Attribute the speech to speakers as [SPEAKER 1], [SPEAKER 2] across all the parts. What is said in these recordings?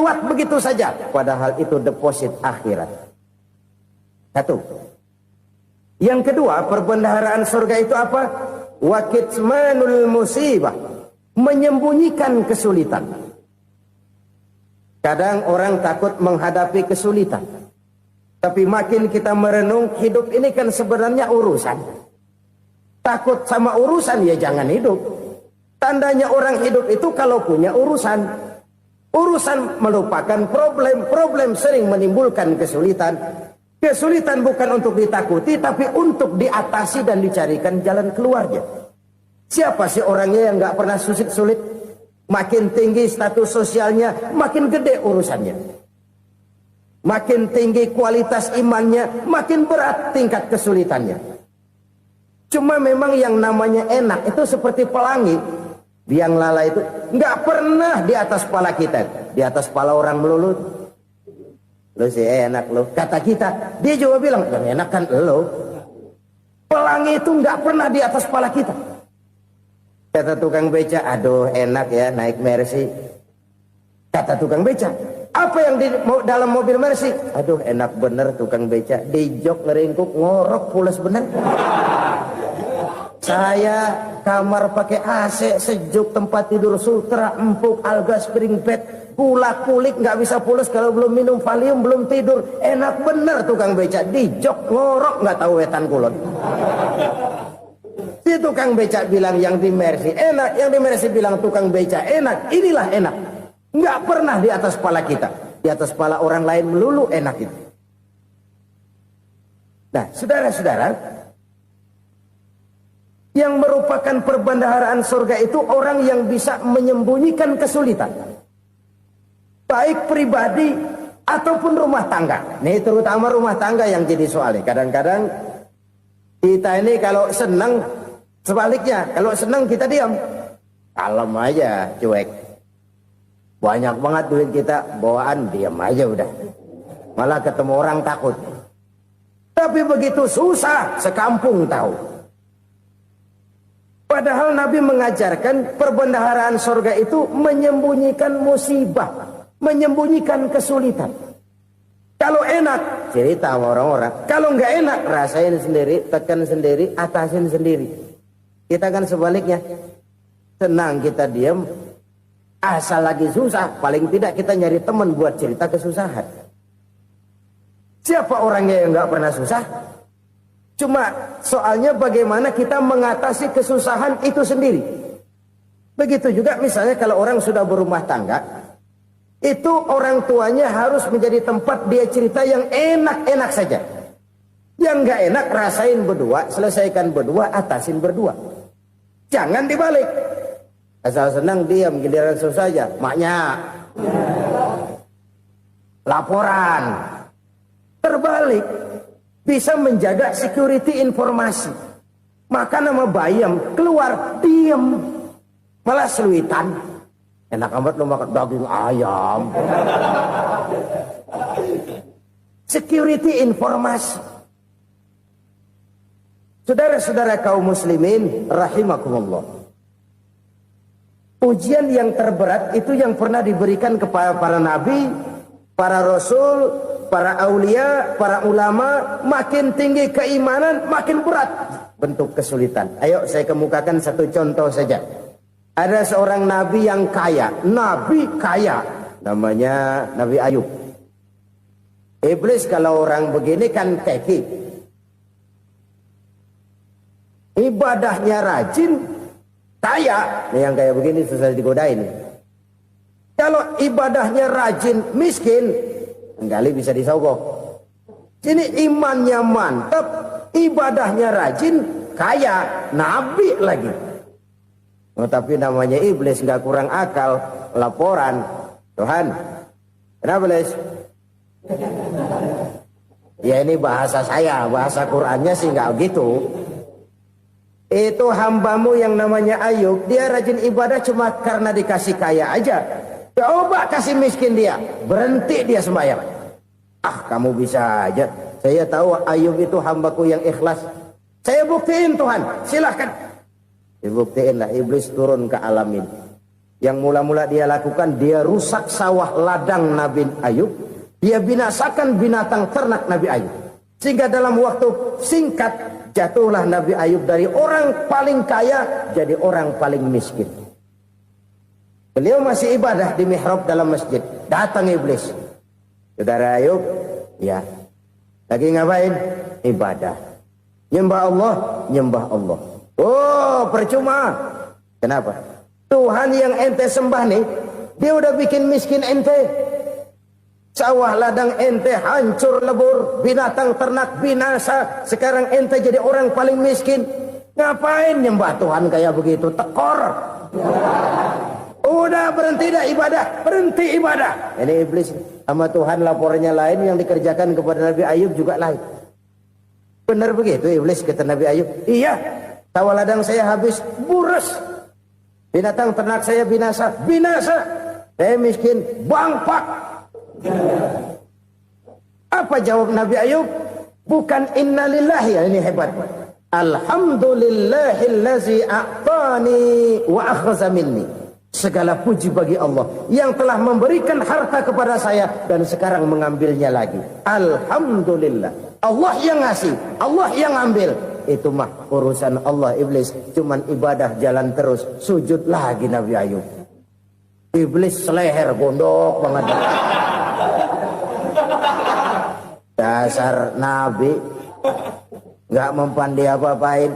[SPEAKER 1] lewat begitu saja. Padahal itu deposit akhirat. Satu. Yang kedua, perbendaharaan surga itu apa? Wa kitmanul musibah, menyembunyikan kesulitan. Kadang orang takut menghadapi kesulitan. Tapi makin kita merenung, hidup ini kan sebenarnya urusan. Takut sama urusan, ya jangan hidup. Tandanya orang hidup itu kalau punya urusan. Urusan melupakan problem. Problem sering menimbulkan kesulitan. Kesulitan bukan untuk ditakuti, tapi untuk diatasi dan dicarikan jalan keluarnya. Siapa sih orangnya yang gak pernah sulit-sulit? Makin tinggi status sosialnya, makin gede urusannya. Makin tinggi kualitas imannya, makin berat tingkat kesulitannya. Cuma memang yang namanya enak itu seperti pelangi. Biang lala itu nggak pernah di atas kepala kita, di atas kepala orang melulu. Lo sih enak lo, kata kita. Dia juga bilang yang enak kan lo. Pelangi itu nggak pernah di atas kepala kita. Kata tukang beca, aduh enak ya naik Mercy. Kata tukang beca, apa yang di dalam mobil Mercy? Aduh enak bener tukang beca, di jok ngeringkuk ngorok pules bener. Saya kamar pakai AC sejuk, tempat tidur sutra empuk, alga spring bed, kulak kulik nggak bisa pules kalau belum minum Valium, belum tidur. Enak bener tukang beca, di jok ngorok nggak tahu wetan kulon. Si tukang beca bilang yang di Mercy enak, yang di Mercy bilang tukang beca enak. Inilah enak, nggak pernah di atas kepala kita, di atas kepala orang lain melulu enak itu. Nah, saudara-saudara, yang merupakan perbendaharaan surga itu orang yang bisa menyembunyikan kesulitan, baik pribadi ataupun rumah tangga. Nih terutama rumah tangga yang jadi soalnya. Kadang-kadang kita ini kalau senang, sebaliknya kalau senang kita diam, kalem aja, cuek. Banyak banget duit kita bawaan, diam aja udah. Malah ketemu orang takut. Tapi begitu susah, sekampung tahu. Padahal Nabi mengajarkan perbendaharaan surga itu menyembunyikan musibah, menyembunyikan kesulitan. Kalau enak, cerita sama orang-orang. Kalau nggak enak, rasain sendiri, tekan sendiri, atasin sendiri. Kita kan sebaliknya. Senang kita diam, asal lagi susah, paling tidak kita nyari teman buat cerita kesusahan. Siapa orangnya yang nggak pernah susah? Cuma soalnya bagaimana kita mengatasi kesusahan itu sendiri. Begitu juga misalnya kalau orang sudah berumah tangga, itu orang tuanya harus menjadi tempat dia cerita yang enak-enak saja. Yang nggak enak rasain berdua, selesaikan berdua, atasin berdua. Jangan dibalik. Asal senang diam, giliran susah aja. Maknya laporan. Terbalik. Bisa menjaga security informasi. Maka nama bayam keluar diam, malah seluitan. Enak amat lo makan daging ayam. Security informasi. Saudara-saudara kaum muslimin rahimakumullah. Ujian yang terberat itu yang pernah diberikan kepada para nabi, para rasul, para aulia, para ulama. Makin tinggi keimanan, makin berat bentuk kesulitan. Ayo saya kemukakan satu contoh saja. Ada seorang nabi yang kaya, nabi kaya, namanya Nabi Ayub. Iblis kalau orang begini kan keki, ibadahnya rajin, kaya. Nih yang kayak begini susah digodain. Kalau ibadahnya rajin, miskin, kali bisa disogok. Sini imannya mantap, ibadahnya rajin, kaya, nabi lagi. Oh, tapi namanya iblis nggak kurang akal. Laporan, Tuhan, kenapa iblis? Ya ini bahasa saya, bahasa Qurannya sih nggak gitu. Itu hambamu yang namanya Ayub, dia rajin ibadah cuma karena dikasih kaya aja. Coba kasih miskin dia, berhenti dia sembahyang. Ah kamu bisa aja. Saya tahu Ayub itu hambaku yang ikhlas. Saya buktiin Tuhan, silahkan. Dibuktiin lah, iblis turun ke alam ini. Yang mula-mula dia lakukan, dia rusak sawah ladang Nabi Ayub. Dia binasakan binatang ternak Nabi Ayub. Sehingga dalam waktu singkat, jatuhlah Nabi Ayub dari orang paling kaya jadi orang paling miskin. Beliau masih ibadah di mihrab dalam masjid. Datang iblis. Saudara Ayub, ya, lagi ngapain? Ibadah. Nyembah Allah, nyembah Allah. Oh, percuma. Kenapa? Tuhan yang ente sembah nih, dia udah bikin miskin ente. Sawah ladang ente hancur lebur, binatang ternak binasa. Sekarang ente jadi orang paling miskin. Ngapain nyembah Tuhan kayak begitu? Tekor. Udah berhenti dah ibadah, berhenti ibadah. Ini iblis sama Tuhan laporannya lain, yang dikerjakan kepada Nabi Ayub juga lain. Benar begitu iblis kata Nabi Ayub? Iya, sawah ladang saya habis, buras. Binatang ternak saya binasa, binasa. Saya miskin, bangpak. Apa jawab Nabi Ayub? Bukan innalillahi, ini hebat. Alhamdulillahillazi a'tani wa akhza minni. Segala puji bagi Allah yang telah memberikan harta kepada saya dan sekarang mengambilnya lagi. Alhamdulillah. Allah yang ngasih, Allah yang ambil. Itu mah urusan Allah. Iblis cuman ibadah jalan terus, sujud lagi Nabi Ayub. Iblis seleher gondok banget. Dasar Nabi nggak mempan dia apa-apain.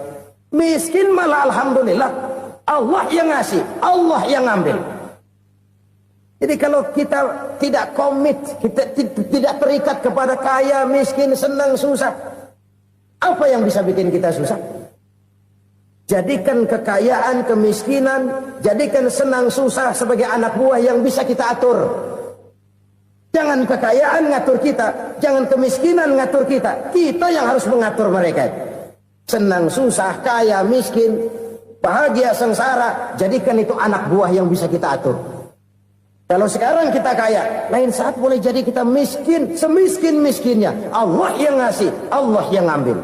[SPEAKER 1] Miskin malah alhamdulillah. Allah yang ngasih, Allah yang ambil. Jadi kalau kita tidak komit, kita tidak terikat kepada kaya, miskin, senang, susah, apa yang bisa bikin kita susah? Jadikan kekayaan, kemiskinan, jadikan senang, susah sebagai anak buah yang bisa kita atur. Jangan kekayaan ngatur kita, jangan kemiskinan ngatur kita. Kita yang harus mengatur mereka. Senang, susah, kaya, miskin, bahagia, sengsara, jadikan itu anak buah yang bisa kita atur. Kalau sekarang kita kaya, lain saat boleh jadi kita miskin, semiskin-miskinnya. Allah yang ngasih, Allah yang ambil.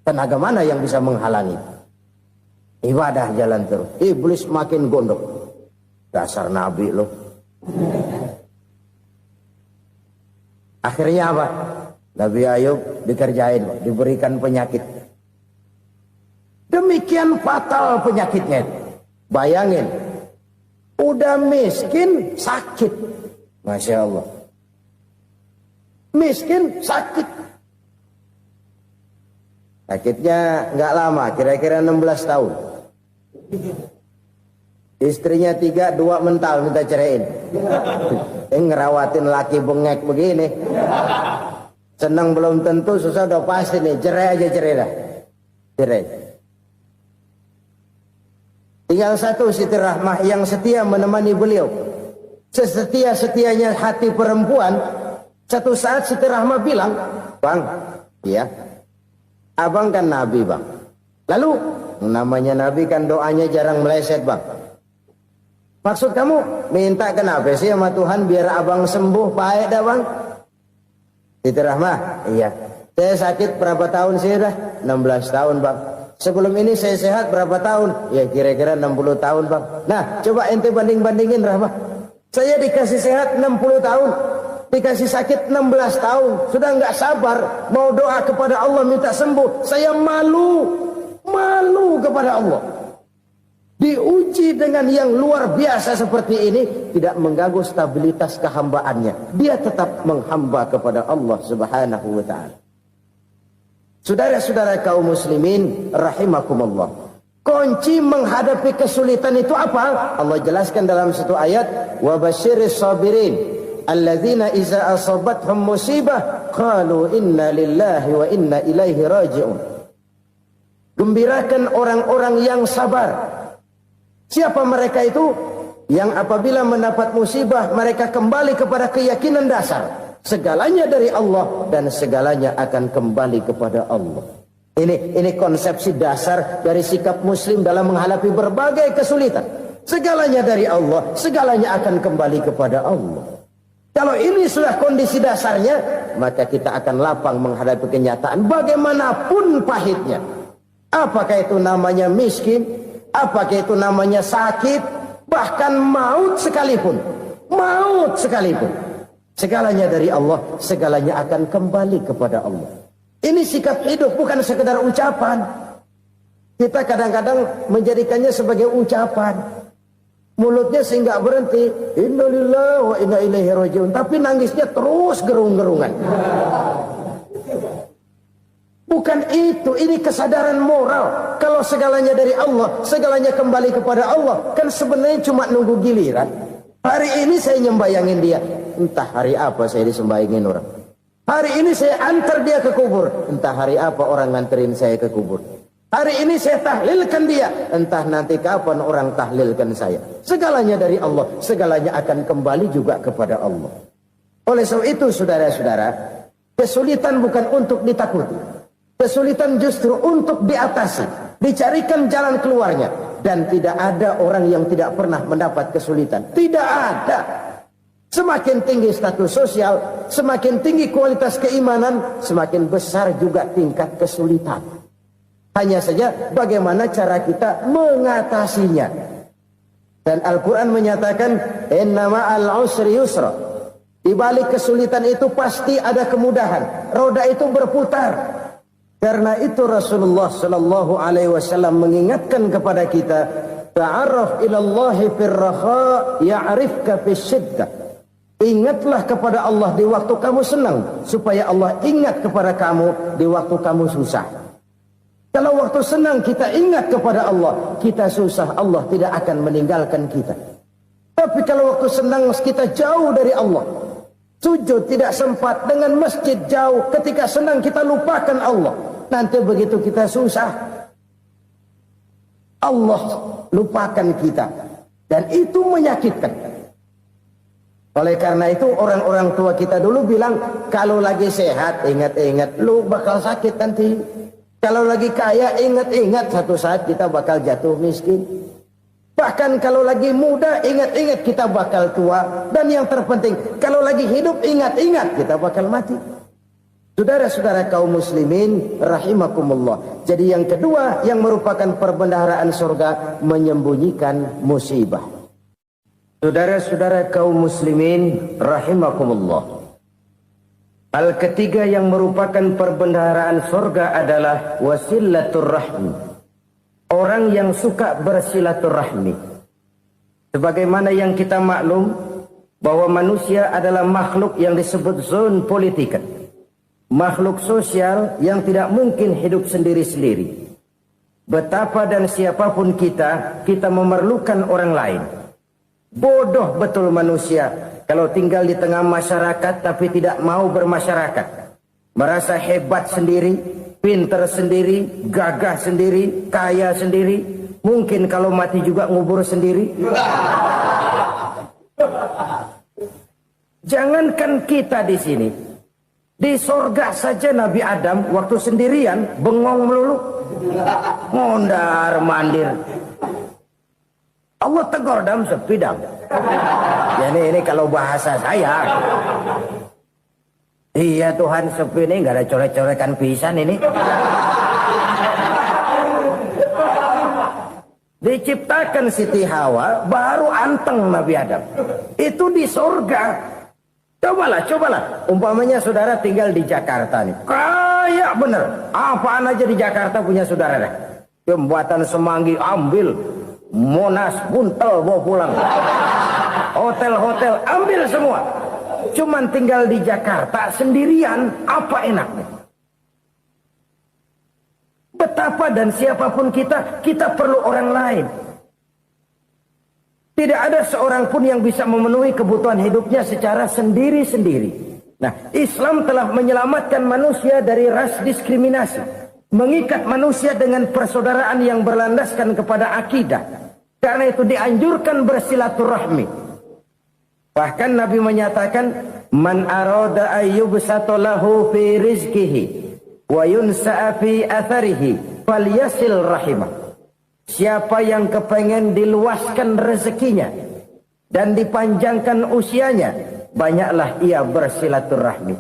[SPEAKER 1] Tenaga mana yang bisa menghalangi? Ibadah jalan terus. Iblis makin gondok. Dasar Nabi loh. Akhirnya apa? Nabi Ayub dikerjain, diberikan penyakit. Demikian fatal penyakitnya. Bayangin, udah miskin, sakit. Masya Allah. Miskin, sakit. Sakitnya nggak lama, kira-kira 16 tahun. Istrinya 3, 2 mental minta ceraiin. Ngerawatin laki bengek begini. Senang belum tentu, susah udah pasti nih. Cerai aja, cerai dah. Cerai. Tinggal satu Siti Rahmah yang setia menemani beliau. Sesetia-setianya hati perempuan. Satu saat Siti Rahmah bilang, "Bang, ya, abang kan Nabi, Bang. Lalu, namanya Nabi kan doanya jarang meleset, Bang. Maksud kamu minta kenapa sih sama Tuhan biar abang sembuh, baik dah, Bang?" Siti Rahmah, iya. Saya sakit berapa tahun sih dah? 16 tahun, Bang. Sebelum ini saya sehat berapa tahun? Ya kira-kira 60 tahun, Bang. Nah, coba ente banding-bandingin, Rahmah. Saya dikasih sehat 60 tahun. Dikasih sakit 16 tahun. Sudah nggak sabar. Mau doa kepada Allah minta sembuh. Saya malu. Malu kepada Allah. Diuji dengan yang luar biasa seperti ini. Tidak mengganggu stabilitas kehambaannya. Dia tetap menghamba kepada Allah subhanahu wa ta'ala. Saudara-saudara kaum muslimin rahimakumullah. Kunci menghadapi kesulitan itu apa? Allah jelaskan dalam satu ayat, wa basyiris sabirin alladzina iza asabathum musibah qalu inna lillahi wa inna ilaihi raji'un. Gembirakan orang-orang yang sabar. Siapa mereka itu? Yang apabila mendapat musibah mereka kembali kepada keyakinan dasar. Segalanya dari Allah dan segalanya akan kembali kepada Allah. Ini konsepsi dasar dari sikap muslim dalam menghadapi berbagai kesulitan. Segalanya dari Allah, segalanya akan kembali kepada Allah. Kalau ini sudah kondisi dasarnya, maka kita akan lapang menghadapi kenyataan bagaimanapun pahitnya. Apakah itu namanya miskin, apakah itu namanya sakit, Bahkan maut sekalipun, segalanya dari Allah, segalanya akan kembali kepada Allah. Ini sikap hidup, bukan sekedar ucapan. Kita kadang-kadang menjadikannya sebagai ucapan. Mulutnya sehingga berhenti, innalillahi wa inna ilaihi rajiun, tapi nangisnya terus gerung-gerungan. Bukan itu, ini kesadaran moral. Kalau segalanya dari Allah, segalanya kembali kepada Allah, kan sebenarnya cuma nunggu giliran. Hari ini saya nyembayangin dia, entah hari apa saya disembayangin orang. Hari ini saya antar dia ke kubur, entah hari apa orang nganterin saya ke kubur. Hari ini saya tahlilkan dia, entah nanti kapan orang tahlilkan saya. Segalanya dari Allah, segalanya akan kembali juga kepada Allah. Oleh sebab itu saudara-saudara, kesulitan bukan untuk ditakuti. Kesulitan justru untuk diatasi, dicarikan jalan keluarnya. Dan tidak ada orang yang tidak pernah mendapat kesulitan. Tidak ada. Semakin tinggi status sosial, semakin tinggi kualitas keimanan, semakin besar juga tingkat kesulitan. Hanya saja bagaimana cara kita mengatasinya. Dan Al-Quran menyatakan, inna ma'al usri yusra. Di balik kesulitan itu pasti ada kemudahan. Roda itu berputar. Karena itu Rasulullah sallallahu alaihi wasallam mengingatkan kepada kita, ta'arraf ilallahi firraha ya'rifka fisyiddah. Ingatlah kepada Allah di waktu kamu senang, supaya Allah ingat kepada kamu di waktu kamu susah. Kalau waktu senang kita ingat kepada Allah, kita susah, Allah tidak akan meninggalkan kita. Tapi kalau waktu senang kita jauh dari Allah, sujud tidak sempat, dengan masjid jauh, ketika senang kita lupakan Allah. Nanti begitu kita susah, Allah lupakan kita. Dan itu menyakitkan. Oleh karena itu orang-orang tua kita dulu bilang, kalau lagi sehat ingat-ingat lu bakal sakit nanti. Kalau lagi kaya ingat-ingat satu saat kita bakal jatuh miskin. Bahkan kalau lagi muda ingat-ingat kita bakal tua. Dan yang terpenting kalau lagi hidup ingat-ingat kita bakal mati. Saudara-saudara kaum muslimin rahimakumullah. Jadi yang kedua yang merupakan perbendaharaan surga, menyembunyikan musibah. Saudara-saudara kaum muslimin rahimakumullah. Hal ketiga yang merupakan perbendaharaan surga adalah wasilatur rahmi. Orang yang suka bersilaturahmi. Sebagaimana yang kita maklum bahwa manusia adalah makhluk yang disebut zon politika. Makhluk sosial yang tidak mungkin hidup sendiri-sendiri. Betapa dan siapapun kita memerlukan orang lain. Bodoh betul manusia kalau tinggal di tengah masyarakat tapi tidak mau bermasyarakat. Merasa hebat sendiri, pintar sendiri, gagah sendiri, kaya sendiri. Mungkin kalau mati juga ngubur sendiri. Jangankan kita di sini. Di sorga saja Nabi Adam waktu sendirian bengong melulu. Mondar mandir. Allah tegur dam sepi dam. Ya ini kalau bahasa saya. Iya Tuhan sepi ini nggak ada coret-coretan pisan ini. Diciptakan Siti Hawa baru anteng Nabi Adam. Itu di surga. Cobalah. Umpamanya saudara tinggal di Jakarta nih. Kayak bener. Apaan aja di Jakarta punya saudara dah. Jembatan Semanggi ambil. Monas, Buntel bawa pulang. Hotel-hotel ambil semua. Cuman tinggal di Jakarta sendirian, apa enaknya? Betapa dan siapapun kita perlu orang lain. Tidak ada seorang pun yang bisa memenuhi kebutuhan hidupnya secara sendiri-sendiri. Nah, Islam telah menyelamatkan manusia dari ras diskriminasi. Mengikat manusia dengan persaudaraan yang berlandaskan kepada akidah. Karena itu dianjurkan bersilaturahmi. Bahkan Nabi menyatakan, man arada ayyubsata lahu fi rizqihi wa yunsa'a fi atharihi falyasil rahimah. Siapa yang kepengen diluaskan rezekinya dan dipanjangkan usianya, banyaklah ia bersilaturahmi.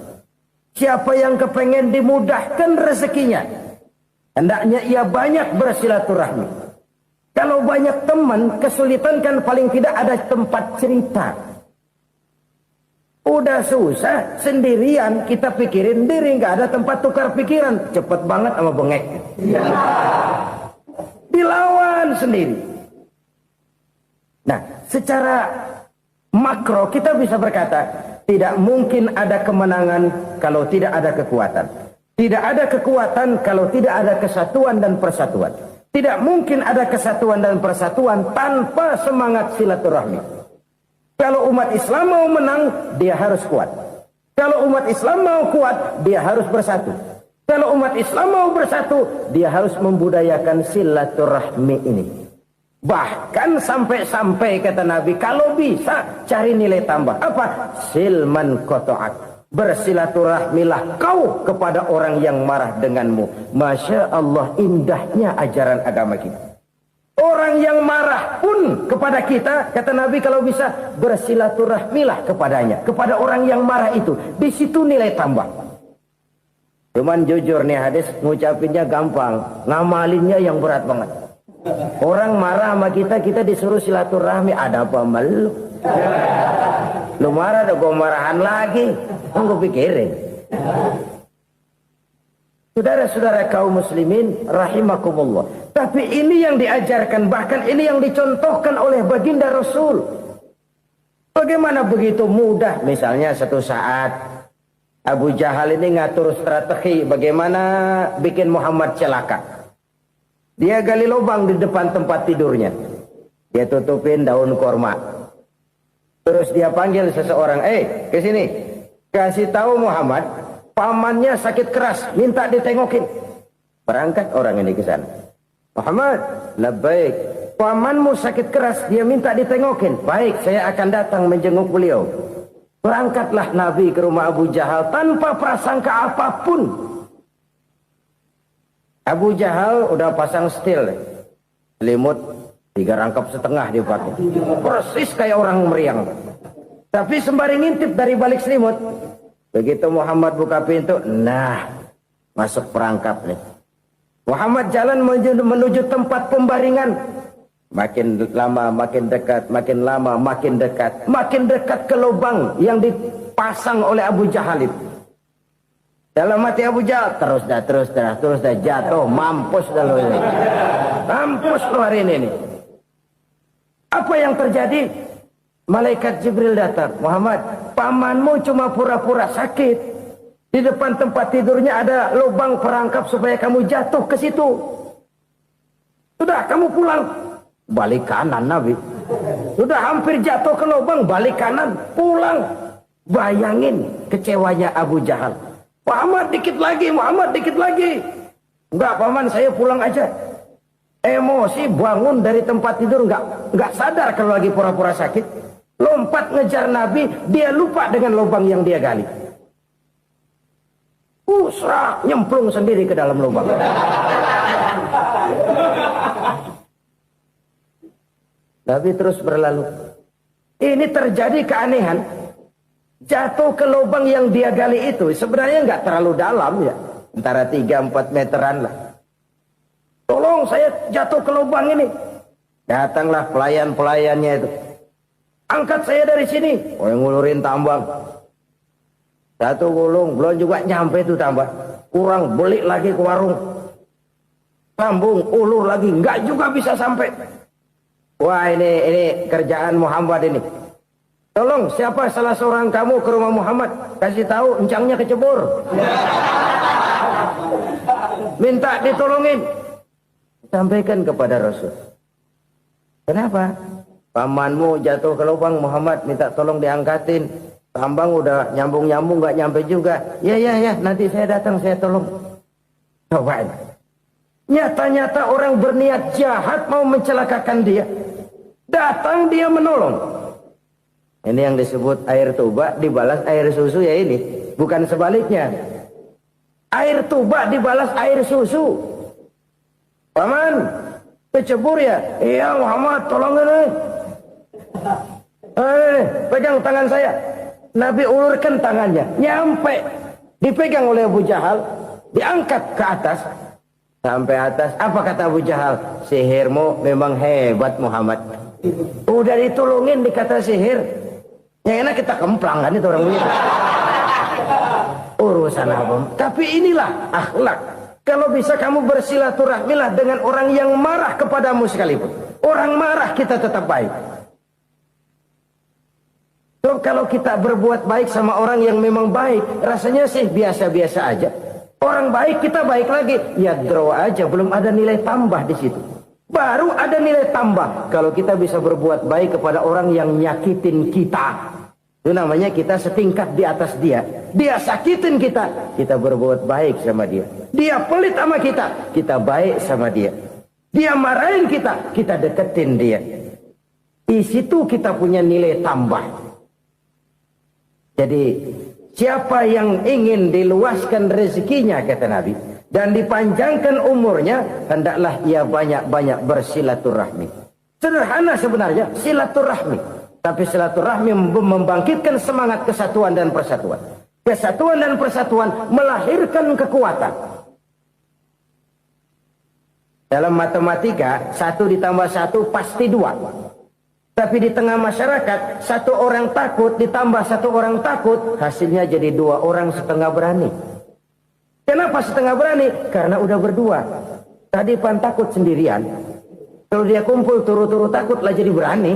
[SPEAKER 1] Siapa yang kepengen dimudahkan rezekinya, hendaknya ia banyak bersilaturahmi. Kalau banyak teman, kesulitan kan paling tidak ada tempat cerita. Udah susah, sendirian kita pikirin diri, nggak ada tempat tukar pikiran. Cepet banget sama bengek. Dilawan sendiri. Nah, secara makro kita bisa berkata, tidak mungkin ada kemenangan kalau tidak ada kekuatan. Tidak ada kekuatan kalau tidak ada kesatuan dan persatuan. Tidak mungkin ada kesatuan dan persatuan tanpa semangat silaturahmi. Kalau umat Islam mau menang, dia harus kuat. Kalau umat Islam mau kuat, dia harus bersatu. Kalau umat Islam mau bersatu, dia harus membudayakan silaturahmi ini. Bahkan sampai-sampai kata Nabi, kalau bisa cari nilai tambah. Apa? Silman koto'ak. Bersilaturahmilah kau kepada orang yang marah denganmu. Masya Allah, indahnya ajaran agama kita. Orang yang marah pun kepada kita, kata Nabi, kalau bisa bersilaturahmilah kepadanya, kepada orang yang marah itu. Di situ nilai tambah. Cuman jujur nih hadis, ngucapinnya gampang, ngamalinnya yang berat banget. Orang marah sama kita, kita disuruh silaturahmi, ada apa malu? Lu marah, ada gue marahan lagi. Gue pikirin. Saudara-saudara kaum muslimin rahimakumullah. Tapi ini yang diajarkan, bahkan ini yang dicontohkan oleh baginda Rasul. Bagaimana begitu mudah? Misalnya satu saat Abu Jahal ini ngatur strategi bagaimana bikin Muhammad celaka. Dia gali lubang di depan tempat tidurnya. Dia tutupin daun korma. Terus dia panggil seseorang, ke sini. Kasih tahu Muhammad, pamannya sakit keras, minta ditengokin. Berangkat orang ini ke sana. Muhammad, labbaik. Pamanmu sakit keras, dia minta ditengokin. Baik, saya akan datang menjenguk beliau. Berangkatlah Nabi ke rumah Abu Jahal tanpa prasangka apapun. Abu Jahal udah pasang stil, selimut 3 rangkap setengah dipakai. Persis kayak orang meriang. Tapi sembari ngintip dari balik selimut. Begitu Muhammad buka pintu, nah, masuk perangkap nih. Muhammad jalan menuju tempat pembaringan. Makin lama makin dekat, makin lama makin dekat. Makin dekat ke lubang yang dipasang oleh Abu Jahal itu. Dalam hati Abu Jahal, terus dah jatuh, mampus dah lo ini. Mampus lo hari ini nih. Apa yang terjadi? Malaikat Jibril datang. Muhammad, pamanmu cuma pura-pura sakit. Di depan tempat tidurnya ada lubang perangkap supaya kamu jatuh ke situ. Sudah, kamu pulang. Balik kanan Nabi. Sudah hampir jatuh ke lubang, balik kanan, pulang. Bayangin kecewanya Abu Jahal. Muhammad dikit lagi, Muhammad dikit lagi. Enggak paman, saya pulang aja. Emosi bangun dari tempat tidur, enggak sadar kalau lagi pura-pura sakit. Lompat ngejar Nabi, dia lupa dengan lubang yang dia gali. Serak, nyemplung sendiri ke dalam lubang. Nabi terus berlalu. Ini terjadi keanehan. Jatuh ke lubang yang dia gali itu sebenarnya nggak terlalu dalam ya. Antara 3-4 meteran lah. Tolong saya jatuh ke lubang ini. Datanglah pelayan-pelayannya itu. Angkat saya dari sini. Oh, yang ngulurin tambang. Satu gulung, belum juga nyampe itu tambang. Kurang, beli lagi ke warung. Sambung, ulur lagi, nggak juga bisa sampai. Wah, ini kerjaan Muhammad ini. Tolong, siapa salah seorang kamu ke rumah Muhammad? Kasih tahu, encangnya kecebur. Minta ditolongin. Sampaikan kepada Rasul. Kenapa? Pamanmu jatuh ke lubang, Muhammad minta tolong diangkatin. Tambang udah nyambung-nyambung nggak nyampe juga. Ya, nanti saya datang, saya tolong. Cobain. Nyata-nyata orang berniat jahat mau mencelakakan dia. Datang dia menolong. Ini yang disebut air tuba dibalas air susu ya ini. Bukan sebaliknya. Air tuba dibalas air susu. Paman, kecebur ya? Iya Muhammad, tolong ini. Pegang tangan saya. Nabi ulurkan tangannya. Nyampe. Dipegang oleh Abu Jahal. Diangkat ke atas. Sampai atas, apa kata Abu Jahal? Sihirmu memang hebat Muhammad. Udah ditolongin dikata sihir. Yang enak kita kemplang kan itu orang begitu. Urusan apa? Tapi inilah akhlak. Kalau bisa kamu bersilaturahmilah dengan orang yang marah kepadamu sekalipun. Orang marah kita tetap baik. So, kalau kita berbuat baik sama orang yang memang baik, rasanya sih biasa-biasa aja. Orang baik kita baik lagi, ya draw aja, belum ada nilai tambah di situ. Baru ada nilai tambah kalau kita bisa berbuat baik kepada orang yang nyakitin kita. Itu namanya kita setingkat di atas dia. Dia sakitin kita, kita berbuat baik sama dia. Dia pelit sama kita, kita baik sama dia. Dia marahin kita, kita deketin dia. Di situ kita punya nilai tambah. Jadi siapa yang ingin diluaskan rezekinya, kata Nabi, dan dipanjangkan umurnya, hendaklah ia banyak-banyak bersilaturahmi. Sederhana sebenarnya silaturahmi, tapi silaturahmi membangkitkan semangat kesatuan dan persatuan. Kesatuan dan persatuan melahirkan kekuatan. Dalam matematika 1 ditambah 1 pasti 2. Tapi di tengah masyarakat, 1 orang takut ditambah 1 orang takut, hasilnya jadi 2 orang setengah berani. Kenapa setengah berani? Karena udah berdua. Tadi pan takut sendirian. Kalau dia kumpul turu-turu takutlah jadi berani.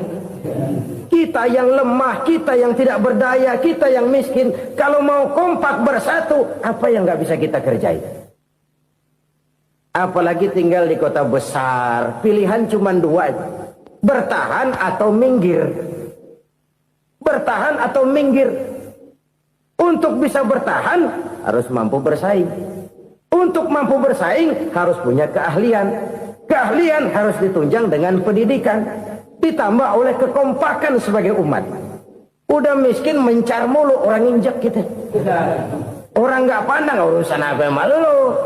[SPEAKER 1] Kita yang lemah, kita yang tidak berdaya, kita yang miskin, kalau mau kompak bersatu, apa yang nggak bisa kita kerjain? Apalagi tinggal di kota besar, pilihan cuma 2. Bertahan atau minggir. Bertahan atau minggir. Untuk bisa bertahan harus mampu bersaing. Untuk mampu bersaing harus punya keahlian. Keahlian harus ditunjang dengan pendidikan, ditambah oleh kekompakan sebagai umat. Udah miskin mencar mulu, orang injak kita. Orang nggak pandang urusan apa malu.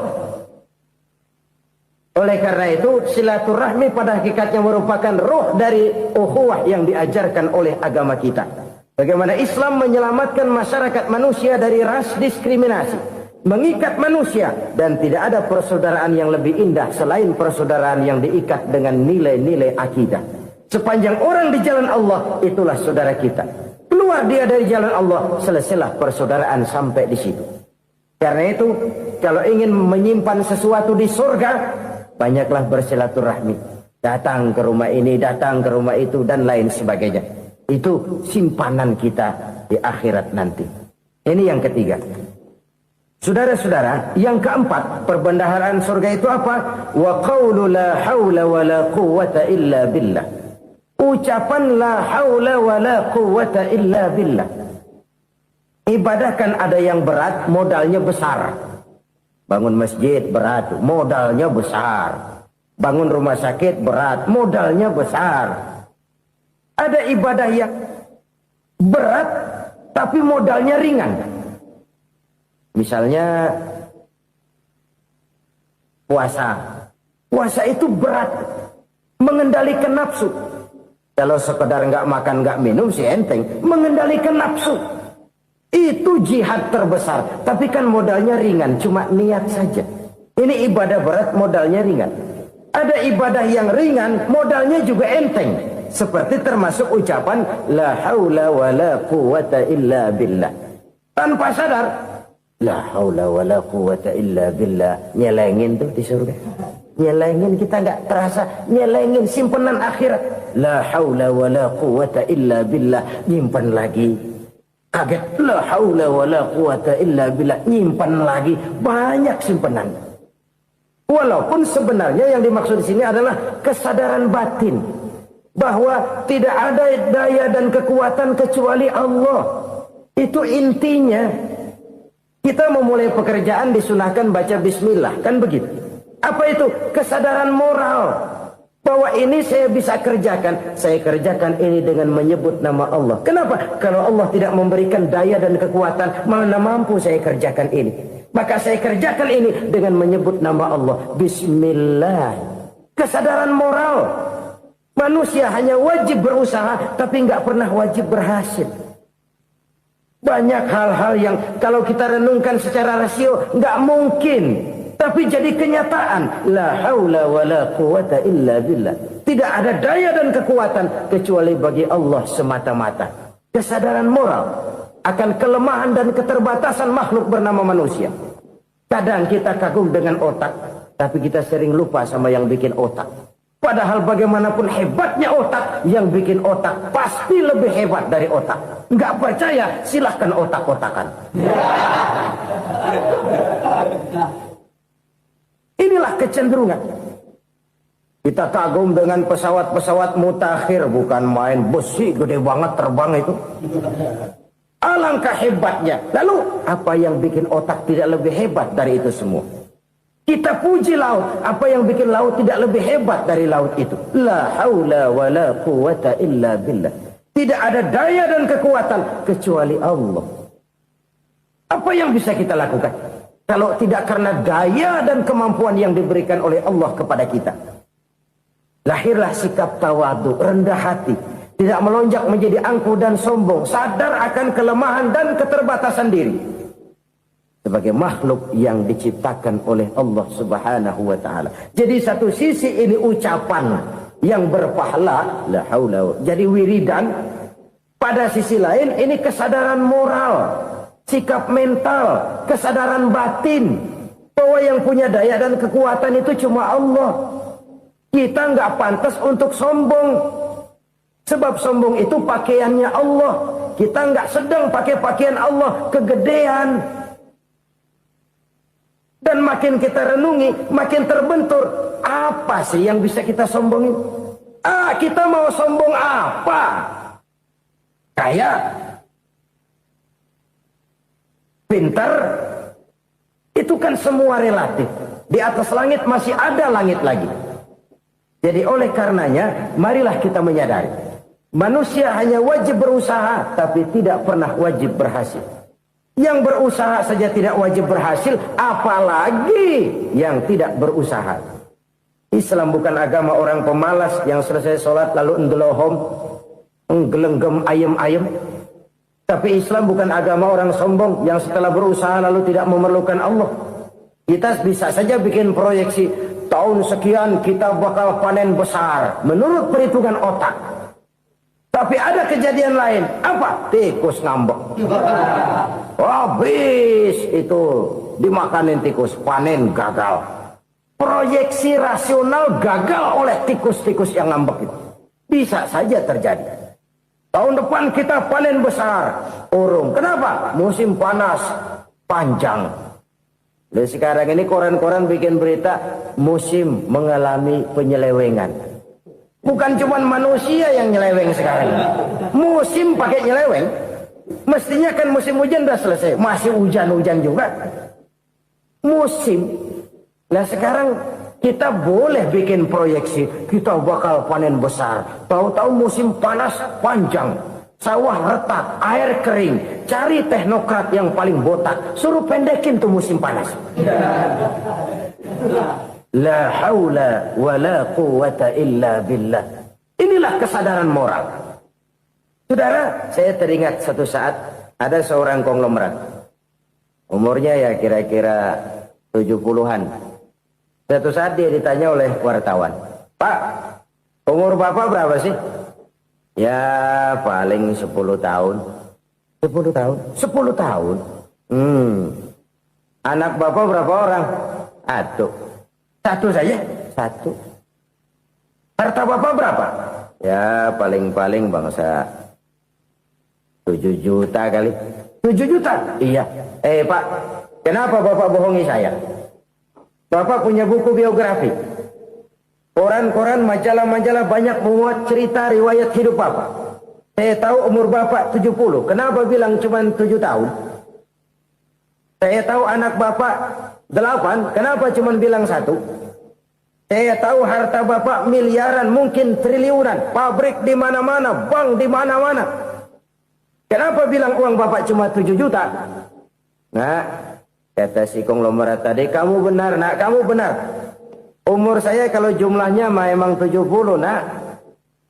[SPEAKER 1] Oleh karena itu, silaturahmi pada hakikatnya merupakan roh dari ukhuwah yang diajarkan oleh agama kita. Bagaimana Islam menyelamatkan masyarakat manusia dari ras diskriminasi, mengikat manusia, dan tidak ada persaudaraan yang lebih indah selain persaudaraan yang diikat dengan nilai-nilai akidah. Sepanjang orang di jalan Allah, itulah saudara kita. Keluar dia dari jalan Allah, selesailah persaudaraan sampai di situ. Karena itu, kalau ingin menyimpan sesuatu di surga, banyaklah bersilaturahmi. Datang ke rumah ini, datang ke rumah itu, dan lain sebagainya. Itu simpanan kita di akhirat nanti. Ini yang ketiga. Saudara-saudara, yang keempat, perbendaharaan surga itu apa? Wa qawlu la hawla wa la quwwata illa billah. Ucapan la hawla wa la quwwata illa billah. Ibadah kan ada yang berat, modalnya besar. Bangun masjid berat, modalnya besar. Bangun rumah sakit berat, modalnya besar. Ada ibadah yang berat, tapi modalnya ringan. Misalnya puasa. Puasa itu berat, mengendalikan nafsu. Kalau sekedar nggak makan nggak minum sih enteng, mengendalikan nafsu. Itu jihad terbesar, tapi kan modalnya ringan, cuma niat saja. Ini ibadah berat, modalnya ringan. Ada ibadah yang ringan, modalnya juga enteng. Seperti termasuk ucapan la haula wa la quwwata illa billah. Tanpa sadar, la haula wa la quwwata illa billah. Nyelengin tuh di surga. Nyelengin, kita nggak terasa, nyelengin simpenan akhirat. La haula wa la quwwata illa billah. Nyimpan lagi. Kaget, la haula wa la quwwata illa billah, nyimpan lagi, banyak simpanan. Walaupun sebenarnya yang dimaksud di sini adalah kesadaran batin bahwa tidak ada daya dan kekuatan kecuali Allah. Itu intinya. Kita memulai pekerjaan disunahkan baca bismillah, kan begitu. Apa itu? Kesadaran moral. Bahwa ini saya bisa kerjakan. Saya kerjakan ini dengan menyebut nama Allah. Kenapa? Kalau Allah tidak memberikan daya dan kekuatan, mana mampu saya kerjakan ini. Maka saya kerjakan ini dengan menyebut nama Allah. Bismillah. Kesadaran moral. Manusia hanya wajib berusaha, tapi nggak pernah wajib berhasil. Banyak hal-hal yang kalau kita renungkan secara rasio, nggak mungkin Tapi jadi kenyataan. La haula wa la quwata illa billah. Tidak ada daya dan kekuatan kecuali bagi Allah semata-mata. Kesadaran moral akan kelemahan dan keterbatasan makhluk bernama manusia. Kadang kita kagum dengan otak, tapi kita sering lupa sama yang bikin otak. Padahal bagaimanapun hebatnya otak, yang bikin otak pasti lebih hebat dari otak. Nggak percaya, silahkan otak-otakan. Inilah kecenderungan. Kita kagum dengan pesawat-pesawat mutakhir, bukan main, besi gede banget terbang itu. Alangkah hebatnya. Lalu apa yang bikin otak tidak lebih hebat dari itu semua? Kita puji laut. Apa yang bikin laut tidak lebih hebat dari laut itu? La haula wa la quwata illa billah. Tidak ada daya dan kekuatan kecuali Allah. Apa yang bisa kita lakukan kalau tidak karena daya dan kemampuan yang diberikan oleh Allah kepada kita? Lahirlah sikap tawadu, rendah hati, tidak melonjak menjadi angkuh dan sombong, sadar akan kelemahan dan keterbatasan diri. Sebagai makhluk yang diciptakan oleh Allah Subhanahu wa ta'ala. Jadi satu sisi ini ucapan yang berpahala, la haula, jadi wiridan. Pada sisi lain ini kesadaran moral, sikap mental, kesadaran batin, bahwa yang punya daya dan kekuatan itu cuma Allah. Kita nggak pantas untuk sombong. Sebab sombong itu pakaiannya Allah. Kita nggak sedang pakai pakaian Allah, kegedean. Dan makin kita renungi, makin terbentur. Apa sih yang bisa kita sombongin? Kita mau sombong apa? Kaya? Pintar? Itu kan semua relatif. Di atas langit masih ada langit lagi. Jadi oleh karenanya, marilah kita menyadari. Manusia hanya wajib berusaha, tapi tidak pernah wajib berhasil. Yang berusaha saja tidak wajib berhasil, apalagi yang tidak berusaha. Islam bukan agama orang pemalas yang selesai sholat lalu endelohom, nggelenggem ayem-ayem. Tapi Islam bukan agama orang sombong yang setelah berusaha lalu tidak memerlukan Allah. Kita bisa saja bikin proyeksi, tahun sekian kita bakal panen besar menurut perhitungan otak. Tapi ada kejadian lain. Apa? Tikus ngambek. Habis itu dimakanin tikus, panen gagal. Proyeksi rasional gagal oleh tikus-tikus yang ngambek itu. Bisa saja terjadi. Tahun depan kita panen besar, urung. Kenapa? Musim panas panjang. Dan sekarang ini koran-koran bikin berita musim mengalami penyelewengan. Bukan cuma manusia yang nyeleweng sekarang. Musim pakai nyeleweng. Mestinya kan musim hujan udah selesai. Masih hujan-hujan juga. Musim. Nah sekarang kita boleh bikin proyeksi. Kita bakal panen besar. Tahu-tahu musim panas panjang. Sawah retak, air kering. Cari teknokrat yang paling botak. Suruh pendekin tuh musim panas. La haula wa la quwata illa billah. Inilah kesadaran moral. Saudara, saya teringat satu saat ada seorang konglomerat. Umurnya ya kira-kira 70-an. Satu saat dia ditanya oleh wartawan, "Pak, umur Bapak berapa sih?" "Ya paling 10 tahun." 10 tahun? 10 tahun? Anak Bapak berapa orang? Satu saja? Satu. Harta Bapak berapa? Ya paling-paling bangsa 7 juta kali. 7 juta? Iya. Pak, kenapa Bapak bohongi saya? Bapak punya buku biografi. Koran-koran, majalah-majalah banyak memuat cerita riwayat hidup Bapak. Saya tahu umur Bapak 70. Kenapa bilang cuma 7 tahun? Saya tahu anak Bapak 8. Kenapa cuma bilang 1? Saya tahu harta Bapak miliaran, mungkin triliunan. Pabrik di mana-mana, bank di mana-mana. Kenapa bilang uang Bapak cuma 7 juta? Nah, kata si konglomerat tadi, "Kamu benar, nak, kamu benar. Umur saya kalau jumlahnya memang 70, nak.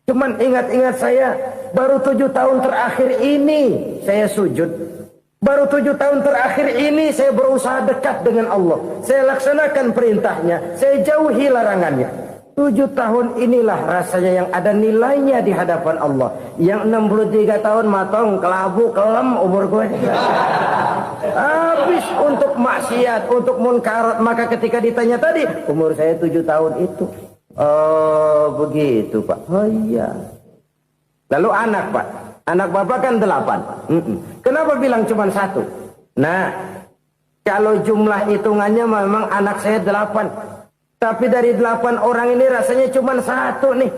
[SPEAKER 1] Cuman ingat-ingat saya, baru 7 tahun terakhir ini saya sujud. Baru 7 tahun terakhir ini saya berusaha dekat dengan Allah. Saya laksanakan perintahnya, saya jauhi larangannya. 7 tahun inilah rasanya yang ada nilainya di hadapan Allah. Yang 63 tahun matong, kelabu, kelem umur gue. Habis untuk maksiat, untuk munkarat. Maka ketika ditanya tadi, umur saya 7 tahun itu. Oh begitu Pak. Oh iya. Lalu anak Pak. Anak bapak kan 8. Kenapa bilang cuma 1? Nah, kalau jumlah hitungannya memang anak saya 8. Tapi dari 8 orang ini rasanya cuma 1 nih.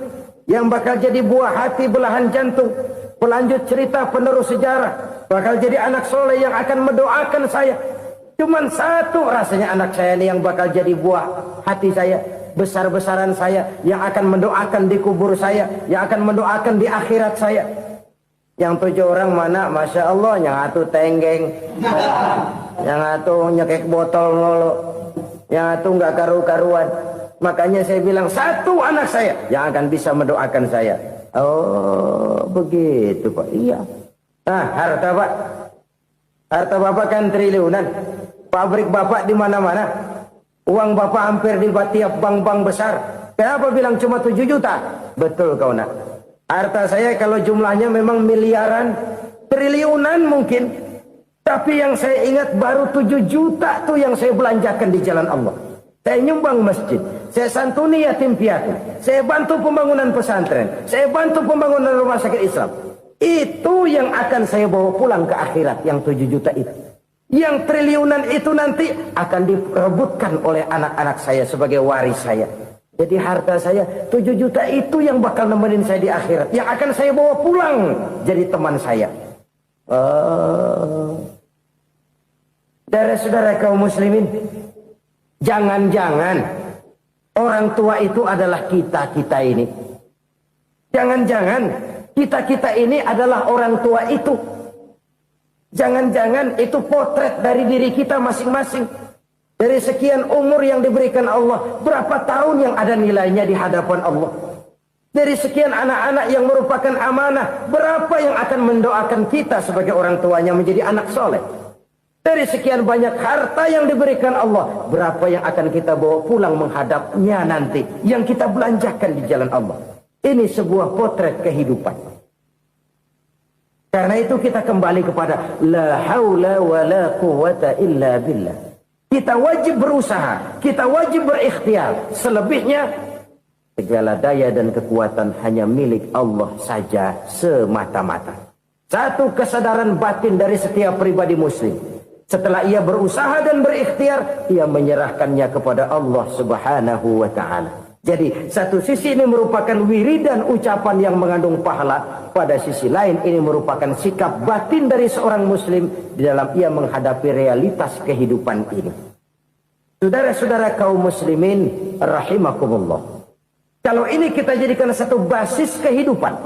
[SPEAKER 1] Yang bakal jadi buah hati, belahan jantung. Pelanjut cerita, penerus sejarah. Bakal jadi anak soleh yang akan mendoakan saya. Cuma 1 rasanya anak saya ini yang bakal jadi buah hati saya. Besar-besaran saya. Yang akan mendoakan di kubur saya. Yang akan mendoakan di akhirat saya. Yang 7 orang mana, Masya Allah, yang 1 tenggeng, yang 1 nyekek botol mulu, yang 1 nggak karu-karuan. Makanya saya bilang 1 anak saya yang akan bisa mendoakan saya. Oh begitu Pak. Iya. Nah harta Pak, harta Bapak kan triliunan. Pabrik Bapak di mana-mana. Uang Bapak hampir di tiap bank-bank besar. Kenapa bilang cuma 7 juta? Betul kau nak. Harta saya kalau jumlahnya memang miliaran, triliunan mungkin. Tapi yang saya ingat baru 7 juta tuh yang saya belanjakan di jalan Allah. Saya nyumbang masjid, saya santuni yatim piatu, saya bantu pembangunan pesantren, saya bantu pembangunan rumah sakit Islam. Itu yang akan saya bawa pulang ke akhirat, yang 7 juta itu. Yang triliunan itu nanti akan diperebutkan oleh anak-anak saya sebagai waris saya. Jadi harta saya 7 juta itu yang bakal nemenin saya di akhirat. Yang akan saya bawa pulang jadi teman saya. Saudara-saudara kaum muslimin, jangan-jangan orang tua itu adalah kita-kita ini. Jangan-jangan kita-kita ini adalah orang tua itu. Jangan-jangan itu potret dari diri kita masing-masing. Dari sekian umur yang diberikan Allah, berapa tahun yang ada nilainya di hadapan Allah? Dari sekian anak-anak yang merupakan amanah, berapa yang akan mendoakan kita sebagai orang tuanya menjadi anak soleh? Dari sekian banyak harta yang diberikan Allah, berapa yang akan kita bawa pulang menghadapnya nanti, yang kita belanjakan di jalan Allah? Ini sebuah potret kehidupan. Karena itu kita kembali kepada la haula wa la quwata illa billah. Kita wajib berusaha, kita wajib berikhtiar. Selebihnya, segala daya dan kekuatan hanya milik Allah saja semata-mata. Satu kesadaran batin dari setiap pribadi muslim. Setelah ia berusaha dan berikhtiar, ia menyerahkannya kepada Allah Subhanahu wa ta'ala. Jadi, satu sisi ini merupakan wiridan ucapan yang mengandung pahala. Pada sisi lain, ini merupakan sikap batin dari seorang muslim di dalam ia menghadapi realitas kehidupan ini. Saudara-saudara kaum muslimin, rahimakumullah. Kalau ini kita jadikan satu basis kehidupan,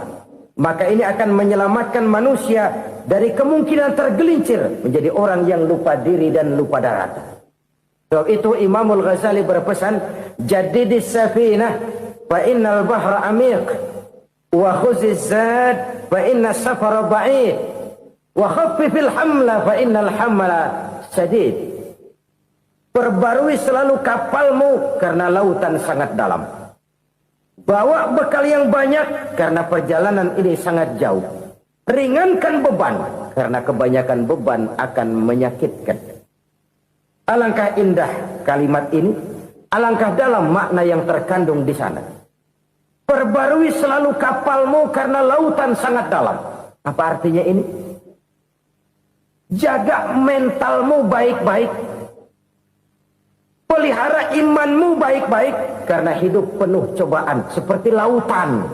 [SPEAKER 1] maka ini akan menyelamatkan manusia dari kemungkinan tergelincir menjadi orang yang lupa diri dan lupa darat. Sebab itu Imamul Ghazali berpesan, jadidis safinah fa innal bahra amiq wa khuziz zad fa inna safara ba'id wa khaffifil hamla fa innal hamla sadid. Perbarui selalu kapalmu karena lautan sangat dalam. Bawa bekal yang banyak karena perjalanan ini sangat jauh. Ringankan beban karena kebanyakan beban akan menyakitkan. Alangkah indah kalimat ini, alangkah dalam makna yang terkandung di sana. Perbarui selalu kapalmu karena lautan sangat dalam. Apa artinya ini? Jaga mentalmu baik-baik. Pelihara imanmu baik-baik karena hidup penuh cobaan seperti lautan.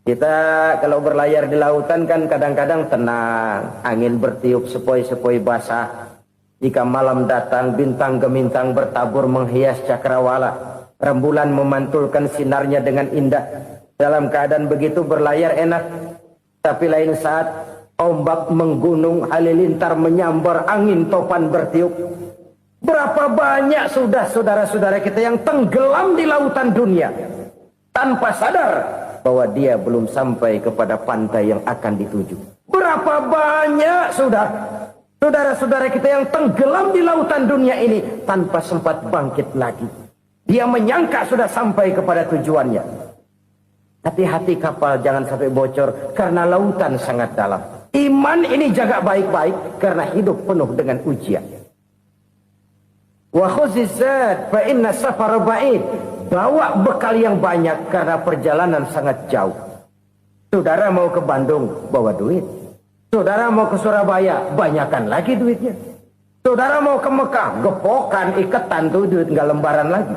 [SPEAKER 1] Kita kalau berlayar di lautan kan kadang-kadang tenang, angin bertiup sepoi-sepoi basah. Jika malam datang, bintang gemintang bertabur menghias cakrawala. Rembulan memantulkan sinarnya dengan indah. Dalam keadaan begitu berlayar enak. Tapi lain saat ombak menggunung, halilintar menyambar, angin topan bertiup. Berapa banyak sudah saudara-saudara kita yang tenggelam di lautan dunia tanpa sadar bahwa dia belum sampai kepada pantai yang akan dituju. Berapa banyak sudah Saudara-saudara kita yang tenggelam di lautan dunia ini tanpa sempat bangkit lagi. Dia menyangka sudah sampai kepada tujuannya. Hati-hati kapal jangan sampai bocor karena lautan sangat dalam. Iman ini jaga baik-baik karena hidup penuh dengan ujian. Wa khuzizat fa inna safara ba'id. Bawa bekal yang banyak karena perjalanan sangat jauh. Saudara mau ke Bandung, bawa duit. Saudara mau ke Surabaya, banyakkan lagi duitnya. Saudara mau ke Mekah, gepokan, iketan tuh duit nggak lembaran lagi.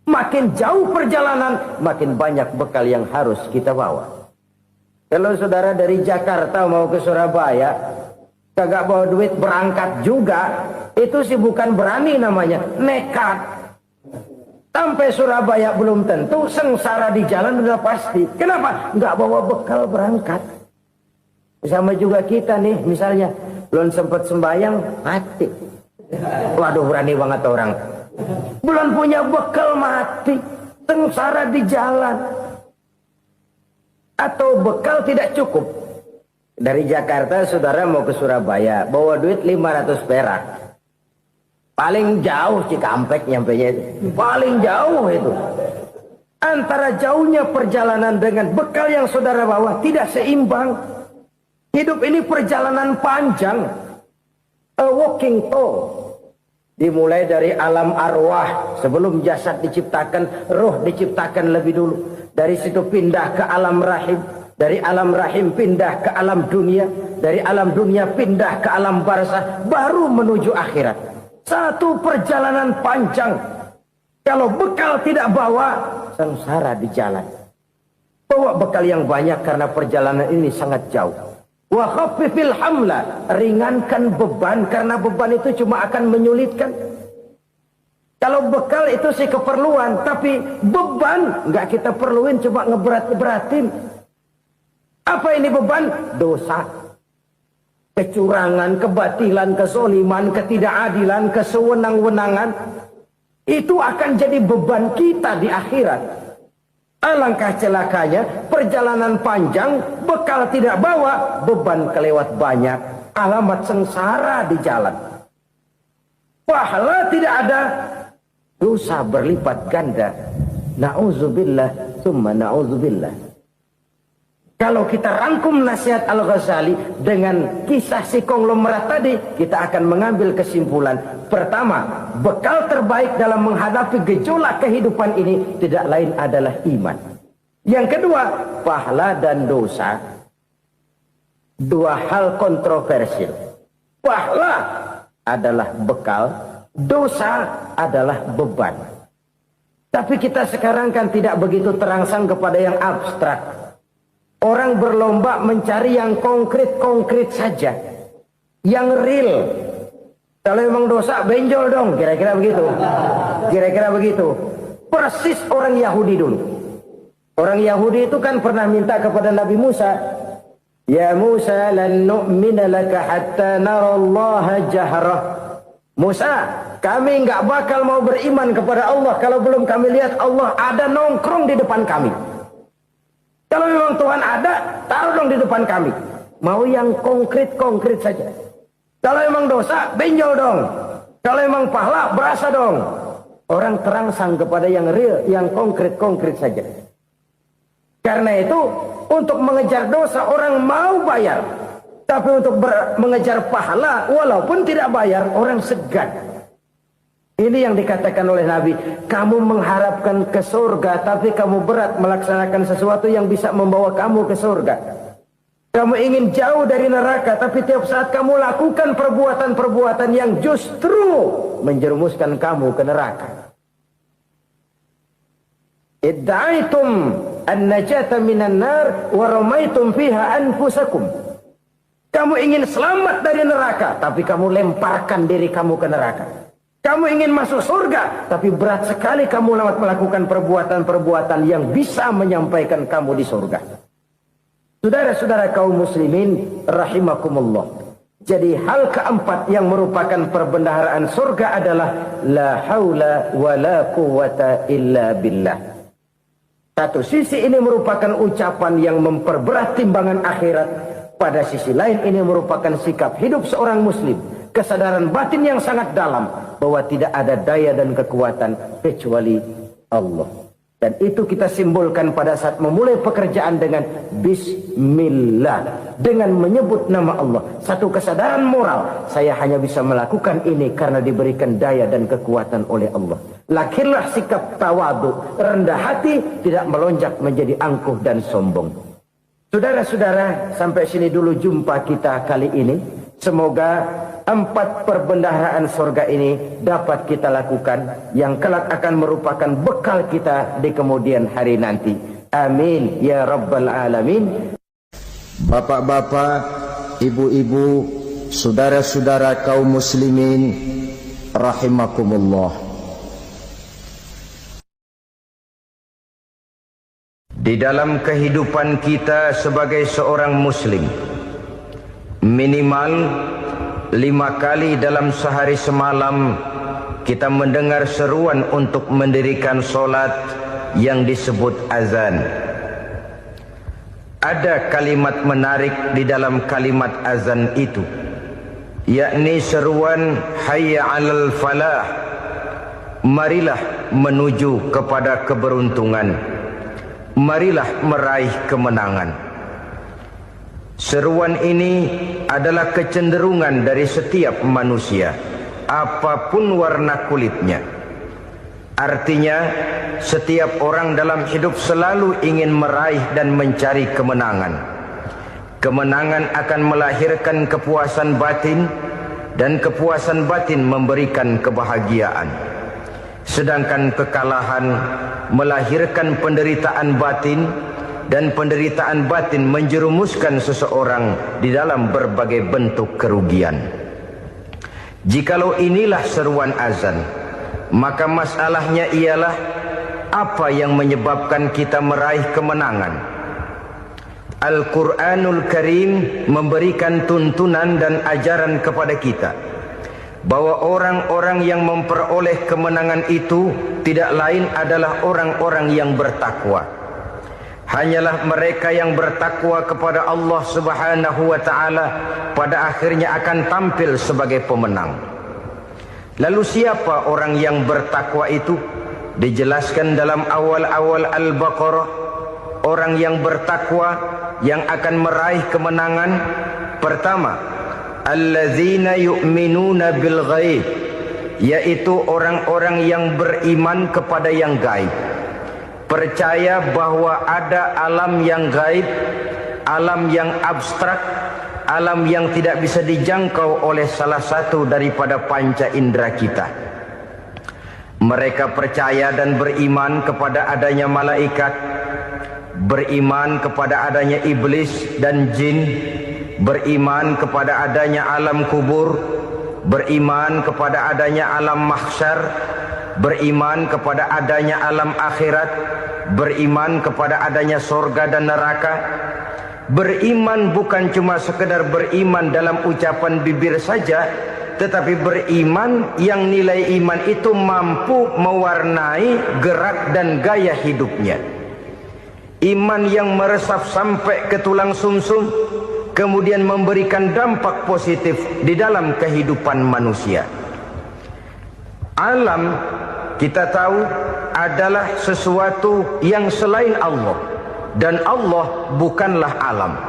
[SPEAKER 1] Makin jauh perjalanan, makin banyak bekal yang harus kita bawa. Kalau saudara dari Jakarta mau ke Surabaya, kagak bawa duit berangkat juga, itu sih bukan berani namanya, nekat. Sampai Surabaya belum tentu, sengsara di jalan udah pasti. Kenapa? Nggak bawa bekal berangkat. Sama juga kita nih, misalnya belum sempat sembahyang, mati. Waduh, berani banget orang. Belum punya bekal, mati. Sengsara di jalan. Atau bekal tidak cukup. Dari Jakarta saudara mau ke Surabaya, bawa duit 500 perak. Paling jauh Cikampek nyampenya itu. Paling jauh itu. Antara jauhnya perjalanan dengan bekal yang saudara bawa tidak seimbang. Hidup ini perjalanan panjang. A walking tour. Dimulai dari alam arwah. Sebelum jasad diciptakan, roh diciptakan lebih dulu. Dari situ pindah ke alam rahim. Dari alam rahim pindah ke alam dunia. Dari alam dunia pindah ke alam barzah. Baru menuju akhirat. Satu perjalanan panjang. Kalau bekal tidak bawa, sengsara di jalan. Bawa bekal yang banyak karena perjalanan ini sangat jauh. Wa khaffifil hamla, ringankan beban karena beban itu cuma akan menyulitkan. Kalau bekal itu sih keperluan, tapi beban nggak kita perluin, cuma ngeberat-beratin. Apa ini beban? Dosa, kecurangan, kebatilan, kesoliman, ketidakadilan, kesewenang-wenangan. Itu akan jadi beban kita di akhirat. Alangkah celakanya, perjalanan panjang, bekal tidak bawa, beban kelewat banyak, alamat sengsara di jalan. Pahala tidak ada, dosa berlipat ganda. Na'udzubillah, summa na'udzubillah. Kalau kita rangkum nasihat Al-Ghazali dengan kisah si konglomerat tadi, kita akan mengambil kesimpulan. Pertama, bekal terbaik dalam menghadapi gejolak kehidupan ini tidak lain adalah iman. Yang kedua, pahala dan dosa. Dua hal kontroversial. Pahala adalah bekal, dosa adalah beban. Tapi kita sekarang kan tidak begitu terangsang kepada yang abstrak. Orang berlomba mencari yang konkret-konkret saja. Yang real. Kalau memang dosa, benjol dong. Kira-kira begitu. Kira-kira begitu. Persis orang Yahudi dulu. Orang Yahudi itu kan pernah minta kepada Nabi Musa. Ya Musa, lan nu'mina laka hatta narallaha jahrah. Musa, kami nggak bakal mau beriman kepada Allah kalau belum kami lihat Allah ada nongkrong di depan kami. Kalau memang Tuhan ada, taruh dong di depan kami. Mau yang konkret-konkret saja. Kalau memang dosa, benjol dong. Kalau memang pahala, berasa dong. Orang terangsang kepada yang real, yang konkret-konkret saja. Karena itu, untuk mengejar dosa, orang mau bayar. Tapi untuk mengejar pahala, walaupun tidak bayar, orang segan. Ini yang dikatakan oleh Nabi, kamu mengharapkan ke surga, tapi kamu berat melaksanakan sesuatu yang bisa membawa kamu ke surga. Kamu ingin jauh dari neraka, tapi tiap saat kamu lakukan perbuatan-perbuatan yang justru menjerumuskan kamu ke neraka. Idda'aitum an-najata minan nar wa ramaitum fiha anfusakum. Kamu ingin selamat dari neraka, tapi kamu lemparkan diri kamu ke neraka. Kamu ingin masuk surga, tapi berat sekali kamu melakukan perbuatan-perbuatan yang bisa menyampaikan kamu di surga. Saudara-saudara kaum muslimin, rahimakumullah. Jadi hal keempat yang merupakan perbendaharaan surga adalah la haula wa la quwata illa billah. Satu sisi ini merupakan ucapan yang memperberat timbangan akhirat. Pada sisi lain ini merupakan sikap hidup seorang muslim, kesadaran batin yang sangat dalam bahwa tidak ada daya dan kekuatan kecuali Allah. Dan itu kita simbolkan pada saat memulai pekerjaan dengan Bismillah, dengan menyebut nama Allah. Satu kesadaran moral, saya hanya bisa melakukan ini karena diberikan daya dan kekuatan oleh Allah. Lahirlah sikap tawadu, rendah hati, tidak melonjak menjadi angkuh dan sombong. Saudara-saudara, sampai sini dulu jumpa kita kali ini. Semoga 4 perbendaharaan sorga ini dapat kita lakukan, yang kelak akan merupakan bekal kita di kemudian hari nanti. Amin ya rabbal alamin.
[SPEAKER 2] Bapak-bapak, ibu-ibu, saudara-saudara kaum muslimin rahimakumullah.
[SPEAKER 1] Di dalam kehidupan kita sebagai seorang muslim, minimal 5 kali dalam sehari semalam kita mendengar seruan untuk mendirikan solat yang disebut azan. Ada kalimat menarik di dalam kalimat azan itu, yakni seruan hayya 'alal falah, marilah menuju kepada keberuntungan, marilah meraih kemenangan. Seruan ini adalah kecenderungan dari setiap manusia, apapun warna kulitnya. Artinya, setiap orang dalam hidup selalu ingin meraih dan mencari kemenangan. Kemenangan akan melahirkan kepuasan batin, dan kepuasan batin memberikan kebahagiaan. Sedangkan kekalahan melahirkan penderitaan batin, dan penderitaan batin menjerumuskan seseorang di dalam berbagai bentuk kerugian. Jikalau inilah seruan azan, maka masalahnya ialah apa yang menyebabkan kita meraih kemenangan. Al-Quranul Karim memberikan tuntunan dan ajaran kepada kita bahwa orang-orang yang memperoleh kemenangan itu tidak lain adalah orang-orang yang bertakwa. Hanyalah mereka yang bertakwa kepada Allah Subhanahu wa ta'ala pada akhirnya akan tampil sebagai pemenang. Lalu siapa orang yang bertakwa itu? Dijelaskan dalam awal-awal Al-Baqarah, orang yang bertakwa yang akan meraih kemenangan. Pertama, alladzina yu'minuna bil ghaib, yaitu orang-orang yang beriman kepada yang gaib. Percaya bahwa ada alam yang gaib, alam yang abstrak, alam yang tidak bisa dijangkau oleh salah satu daripada panca indera kita. Mereka percaya dan beriman kepada adanya malaikat, beriman kepada adanya iblis dan jin, beriman kepada adanya alam kubur, beriman kepada adanya alam mahsyar, beriman kepada adanya alam akhirat, beriman kepada adanya sorga dan neraka. Beriman bukan cuma sekedar beriman dalam ucapan bibir saja, tetapi beriman yang nilai iman itu mampu mewarnai gerak dan gaya hidupnya. Iman yang meresap sampai ke tulang sumsum, kemudian memberikan dampak positif di dalam kehidupan manusia. Alam, kita tahu, adalah sesuatu yang selain Allah, dan Allah bukanlah alam.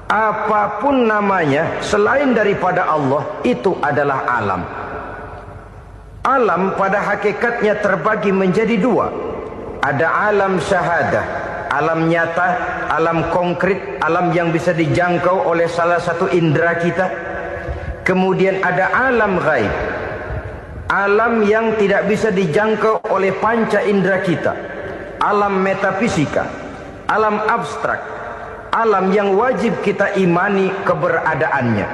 [SPEAKER 1] Apapun namanya selain daripada Allah, itu adalah alam. Alam pada hakikatnya terbagi menjadi 2. Ada alam syahadah, alam nyata, alam konkret, alam yang bisa dijangkau oleh salah satu indera kita. Kemudian ada alam ghaib, alam yang tidak bisa dijangkau oleh panca indera kita, alam metafisika, alam abstrak, alam yang wajib kita imani keberadaannya.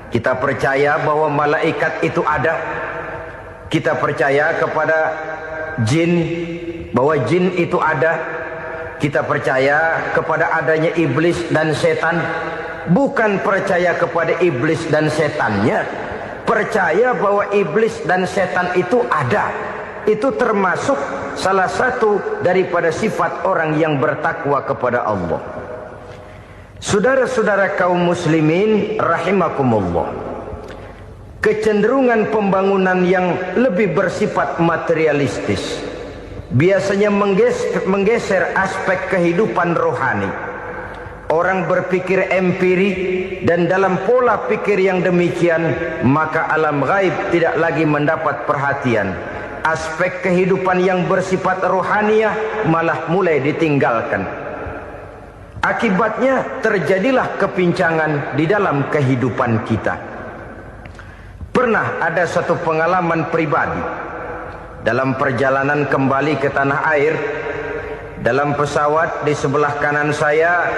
[SPEAKER 1] Kita percaya bahwa malaikat itu ada, kita percaya kepada jin, bahwa jin itu ada, kita percaya kepada adanya iblis dan setan. Bukan percaya kepada iblis dan setannya, percaya bahwa iblis dan setan itu ada. Itu termasuk salah satu daripada sifat orang yang bertakwa kepada Allah. Saudara-saudara kaum muslimin rahimakumullah, kecenderungan pembangunan yang lebih bersifat materialistis biasanya menggeser aspek kehidupan rohani. Orang berpikir empiri, dan dalam pola pikir yang demikian maka alam gaib tidak lagi mendapat perhatian. Aspek kehidupan yang bersifat rohaniah malah mulai ditinggalkan. Akibatnya terjadilah kepincangan di dalam kehidupan kita. Pernah ada satu pengalaman pribadi dalam perjalanan kembali ke tanah air. Dalam pesawat di sebelah kanan saya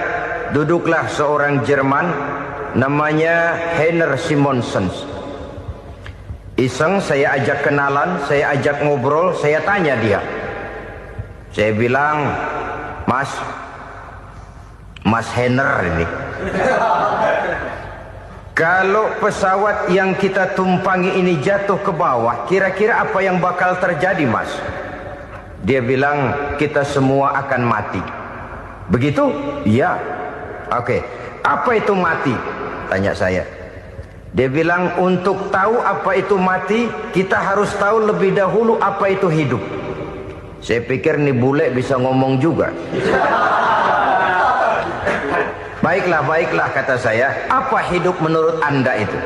[SPEAKER 1] duduklah seorang Jerman namanya Heiner Simonsen. Iseng saya ajak kenalan, saya ajak ngobrol, saya tanya dia. Saya bilang, Mas Heiner ini, kalau pesawat yang kita tumpangi ini jatuh ke bawah, kira-kira apa yang bakal terjadi, Mas? Dia bilang, kita semua akan mati. Begitu? Iya. Oke. Apa itu mati? Tanya saya. Dia bilang, untuk tahu apa itu mati, kita harus tahu lebih dahulu apa itu hidup. Saya pikir nih bule bisa ngomong juga. Baiklah, kata saya. Apa hidup menurut Anda itu?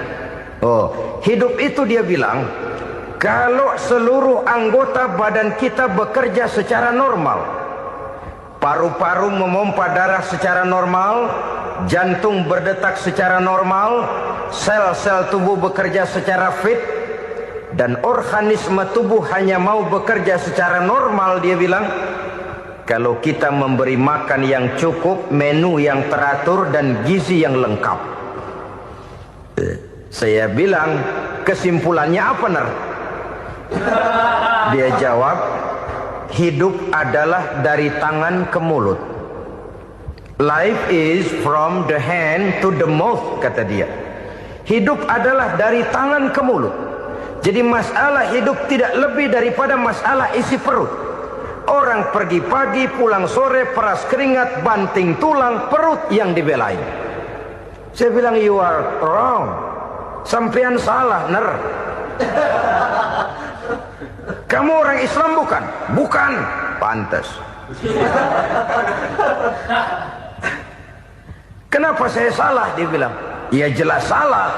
[SPEAKER 1] Oh, hidup itu dia bilang, kalau seluruh anggota badan kita bekerja secara normal, paru-paru memompa darah secara normal, jantung berdetak secara normal, sel-sel tubuh bekerja secara fit, dan organisme tubuh hanya mau bekerja secara normal, dia bilang, kalau kita memberi makan yang cukup, menu yang teratur, dan gizi yang lengkap. Saya bilang, kesimpulannya apa, Ner? Dia jawab, hidup adalah dari tangan ke mulut. Life is from the hand to the mouth, kata dia. Hidup adalah dari tangan ke mulut. Jadi masalah hidup tidak lebih daripada masalah isi perut. Orang pergi pagi, pulang sore, peras keringat, banting tulang, perut yang dibelain. Saya bilang, you are wrong. Sampean salah, Ner. Kamu orang Islam bukan? Bukan. Pantas. Kenapa saya salah? Dia bilang, ya jelas salah.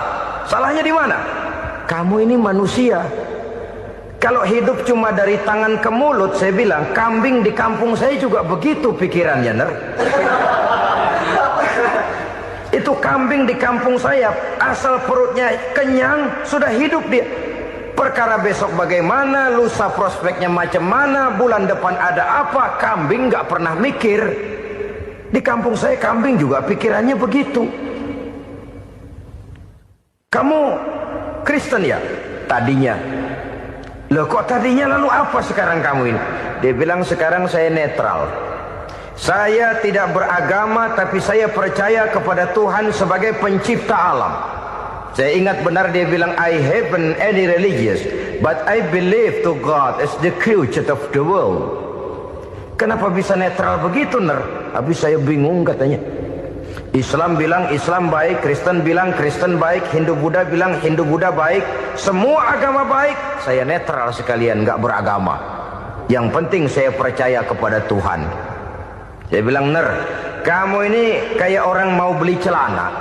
[SPEAKER 1] Salahnya di mana? Kamu ini manusia. Kalau hidup cuma dari tangan ke mulut, saya bilang, kambing di kampung saya juga begitu pikirannya, Ner. Itu kambing di kampung saya, asal perutnya kenyang, sudah hidup dia. Perkara besok bagaimana, lusa prospeknya macam mana, bulan depan ada apa, kambing nggak pernah mikir. Di kampung saya kambing juga pikirannya begitu. Kamu Kristen ya? Tadinya. Loh kok tadinya, lalu apa sekarang kamu ini? Dia bilang, sekarang saya netral. Saya tidak beragama, tapi saya percaya kepada Tuhan sebagai pencipta alam. Saya ingat benar dia bilang, I haven't any religious, but I believe to God as the creator of the world. Kenapa bisa netral begitu, Ner? Habis saya bingung, katanya. Islam bilang Islam baik, Kristen bilang Kristen baik, Hindu Buddha bilang Hindu Buddha baik, semua agama baik. Saya netral sekalian, nggak beragama. Yang penting saya percaya kepada Tuhan. Saya bilang, Ner, kamu ini kayak orang mau beli celana,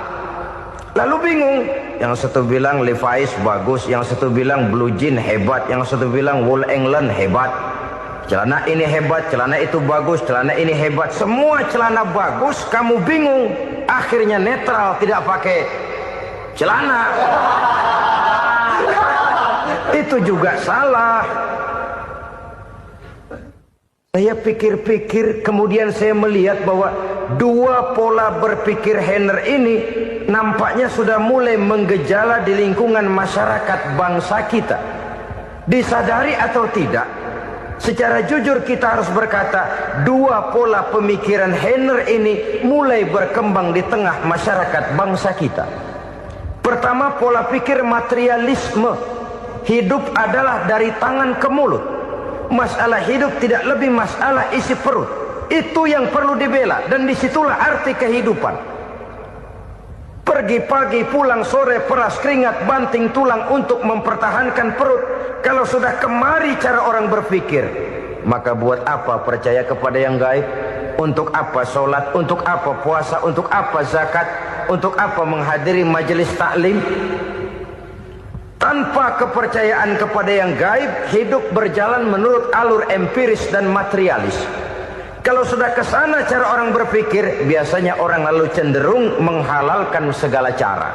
[SPEAKER 1] lalu bingung. Yang satu bilang Levi's bagus, yang satu bilang Blue Jean hebat, yang satu bilang Wool England hebat. Celana ini hebat, celana itu bagus, celana ini hebat. Semua celana bagus, kamu bingung. Akhirnya netral, tidak pakai celana. Itu juga salah. Saya pikir-pikir, kemudian saya melihat bahwa dua pola berpikir Heiner ini nampaknya sudah mulai menggejala di lingkungan masyarakat bangsa kita. Disadari atau tidak, secara jujur kita harus berkata, dua pola pemikiran Heiner ini mulai berkembang di tengah masyarakat bangsa kita. Pertama, pola pikir materialisme. Hidup adalah dari tangan ke mulut. Masalah hidup tidak lebih masalah isi perut. Itu yang perlu dibela, dan disitulah arti kehidupan. Pergi pagi pulang sore, peras keringat banting tulang untuk mempertahankan perut. Kalau sudah kemari cara orang berpikir, maka buat apa percaya kepada yang gaib? Untuk apa sholat? Untuk apa puasa? Untuk apa zakat? Untuk apa menghadiri majelis taklim? Tanpa kepercayaan kepada yang gaib, hidup berjalan menurut alur empiris dan materialis. Kalau sudah ke sana cara orang berpikir, biasanya orang lalu cenderung menghalalkan segala cara.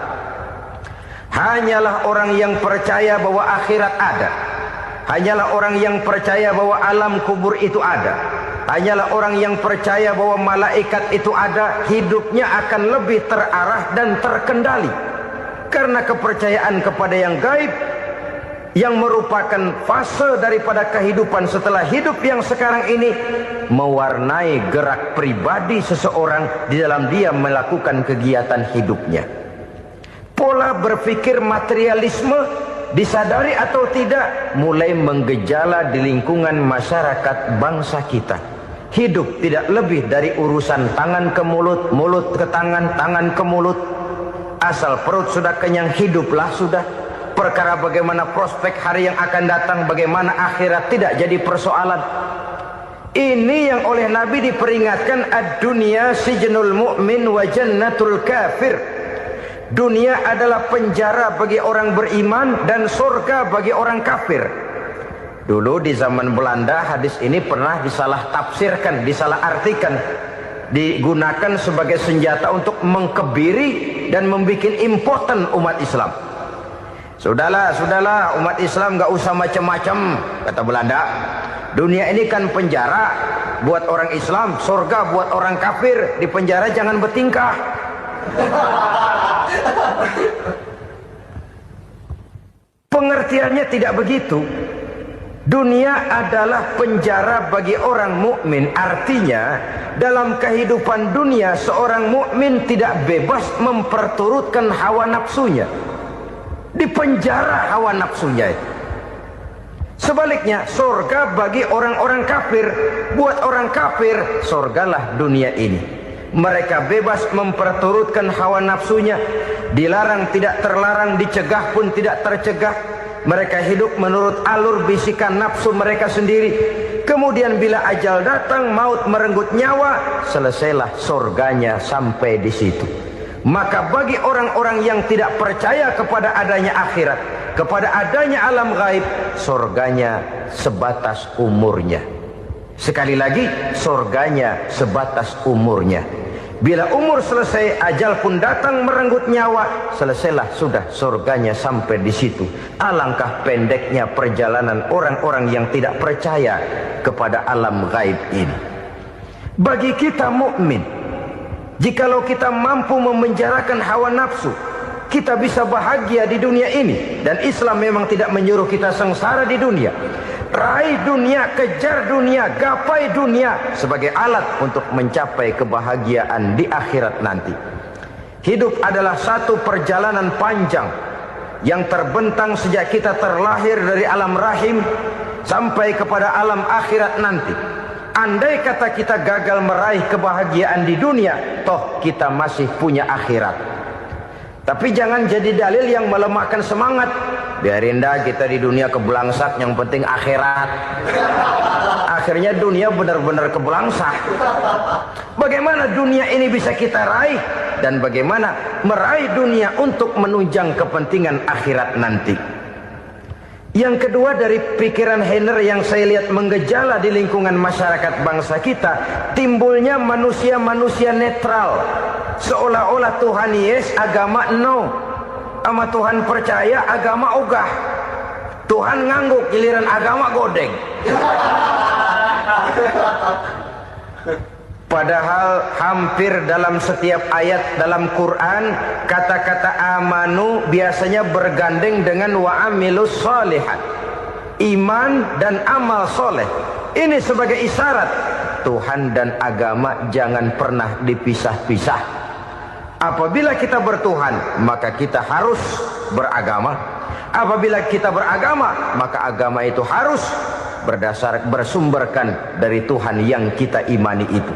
[SPEAKER 1] Hanyalah orang yang percaya bahwa akhirat ada. Hanyalah orang yang percaya bahwa alam kubur itu ada. Hanyalah orang yang percaya bahwa malaikat itu ada, hidupnya akan lebih terarah dan terkendali. Karena kepercayaan kepada yang gaib, yang merupakan fase daripada kehidupan setelah hidup yang sekarang ini, mewarnai gerak pribadi seseorang di dalam dia melakukan kegiatan hidupnya. Pola berpikir materialisme, disadari atau tidak, mulai menggejala di lingkungan masyarakat bangsa kita. Hidup tidak lebih dari urusan tangan ke mulut, mulut ke tangan, tangan ke mulut. Asal perut sudah kenyang, hiduplah sudah. Perkara bagaimana prospek hari yang akan datang, bagaimana akhirat, tidak jadi persoalan. Ini yang oleh Nabi diperingatkan, ad-dunya sijnul mu'min wa jannatul kafir. Dunia adalah penjara bagi orang beriman dan surga bagi orang kafir. Dulu di zaman Belanda hadis ini pernah disalah tafsirkan, disalah artikan, digunakan sebagai senjata untuk mengkebiri dan membuat impoten umat Islam. Sudahlah umat Islam gak usah macam-macam, kata Belanda. Dunia ini kan penjara buat orang Islam, surga buat orang kafir. Di penjara jangan bertingkah. Pengertiannya tidak begitu. Dunia adalah penjara bagi orang mukmin. Artinya dalam kehidupan dunia seorang mukmin tidak bebas memperturutkan hawa nafsunya. Di penjara hawa nafsunya itu. Sebaliknya, surga bagi orang-orang kafir. Buat orang kafir, surgalah dunia ini. Mereka bebas memperturutkan hawa nafsunya. Dilarang tidak terlarang, dicegah pun tidak tercegah. Mereka hidup menurut alur bisikan nafsu mereka sendiri. Kemudian bila ajal datang, maut merenggut nyawa, selesailah surganya sampai di situ. Maka bagi orang-orang yang tidak percaya kepada adanya akhirat, kepada adanya alam gaib, surganya sebatas umurnya. Sekali lagi, surganya sebatas umurnya. Bila umur selesai, ajal pun datang merenggut nyawa, selesailah sudah surganya sampai di situ. Alangkah pendeknya perjalanan orang-orang yang tidak percaya kepada alam gaib ini. Bagi kita mukmin, jikalau kita mampu memenjarakan hawa nafsu, kita bisa bahagia di dunia ini. Dan Islam memang tidak menyuruh kita sengsara di dunia. Raih dunia, kejar dunia, gapai dunia sebagai alat untuk mencapai kebahagiaan di akhirat nanti. Hidup adalah satu perjalanan panjang yang terbentang sejak kita terlahir dari alam rahim sampai kepada alam akhirat nanti. Andai kata kita gagal meraih kebahagiaan di dunia, toh kita masih punya akhirat. Tapi jangan jadi dalil yang melemahkan semangat. Biarin dah kita di dunia kebelangsak, yang penting akhirat. Akhirnya dunia benar-benar kebelangsak. Bagaimana dunia ini bisa kita raih? Dan bagaimana meraih dunia untuk menunjang kepentingan akhirat nanti? Yang kedua, dari pikiran Heiner yang saya lihat menggejala di lingkungan masyarakat bangsa kita, timbulnya manusia-manusia netral. Seolah-olah Tuhan yes, agama no. Sama Tuhan percaya, agama ogah. Tuhan ngangguk, giliran agama godeng. Padahal hampir dalam setiap ayat dalam Quran, kata-kata amanu biasanya bergandeng dengan wa amilus sholihat. Iman dan amal soleh. Ini sebagai isyarat Tuhan dan agama jangan pernah dipisah-pisah. Apabila kita bertuhan, maka kita harus beragama. Apabila kita beragama, maka agama itu harus bersumberkan dari Tuhan yang kita imani itu.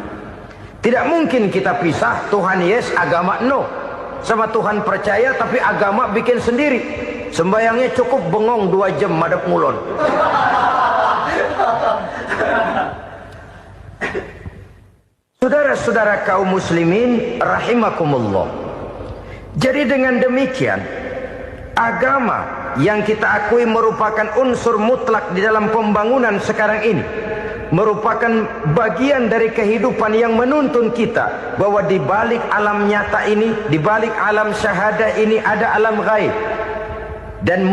[SPEAKER 1] Tidak mungkin kita pisah, Tuhan yes, agama no. sama Tuhan percaya tapi agama bikin sendiri. Sembayangnya cukup bengong 2 jam madep ngulon. Saudara-saudara kaum muslimin rahimakumullah. Jadi dengan demikian, agama yang kita akui merupakan unsur mutlak di dalam pembangunan sekarang ini, merupakan bagian dari kehidupan yang menuntun kita bahwa di balik alam nyata ini, di balik alam syahadah ini ada alam gaib. Dan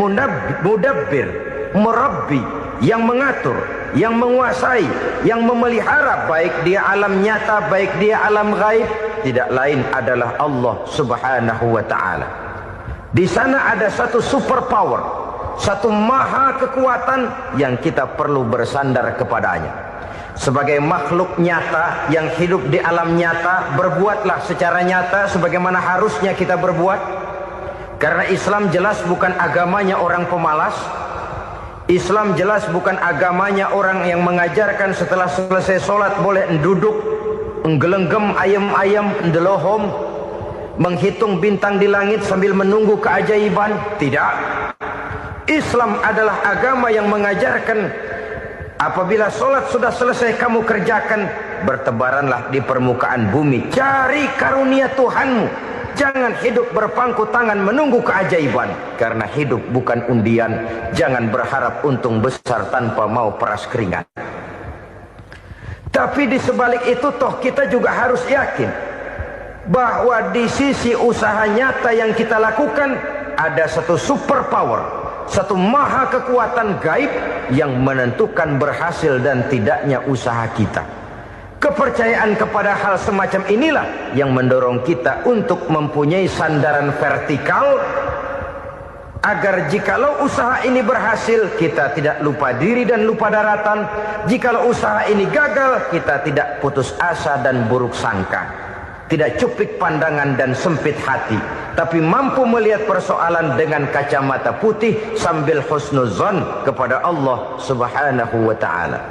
[SPEAKER 1] mudabbir, murabbi, yang mengatur, yang menguasai, yang memelihara baik dia alam nyata, baik dia alam gaib, tidak lain adalah Allah Subhanahu wa ta'ala. Di sana ada satu super power, satu maha kekuatan yang kita perlu bersandar kepadanya. Sebagai makhluk nyata yang hidup di alam nyata, berbuatlah secara nyata sebagaimana harusnya kita berbuat. Karena Islam jelas bukan agamanya orang pemalas. Islam jelas bukan agamanya orang yang mengajarkan setelah selesai sholat boleh duduk, nggelenggem ayam-ayam, ndelohom, menghitung bintang di langit sambil menunggu keajaiban. Tidak. Islam adalah agama yang mengajarkan apabila sholat sudah selesai kamu kerjakan, bertebaranlah di permukaan bumi, cari karunia Tuhanmu. Jangan hidup berpangku tangan menunggu keajaiban. Karena hidup bukan undian. Jangan berharap untung besar tanpa mau peras keringat. Tapi di sebalik itu toh kita juga harus yakin bahwa di sisi usaha nyata yang kita lakukan ada satu super power, satu maha kekuatan gaib yang menentukan berhasil dan tidaknya usaha kita. Kepercayaan kepada hal semacam inilah yang mendorong kita untuk mempunyai sandaran vertikal, agar jikalau usaha ini berhasil, kita tidak lupa diri dan lupa daratan. Jikalau usaha ini gagal, kita tidak putus asa dan buruk sangka, tidak cuplik pandangan dan sempit hati, tapi mampu melihat persoalan dengan kacamata putih sambil husnuzon kepada Allah Subhanahu wa ta'ala.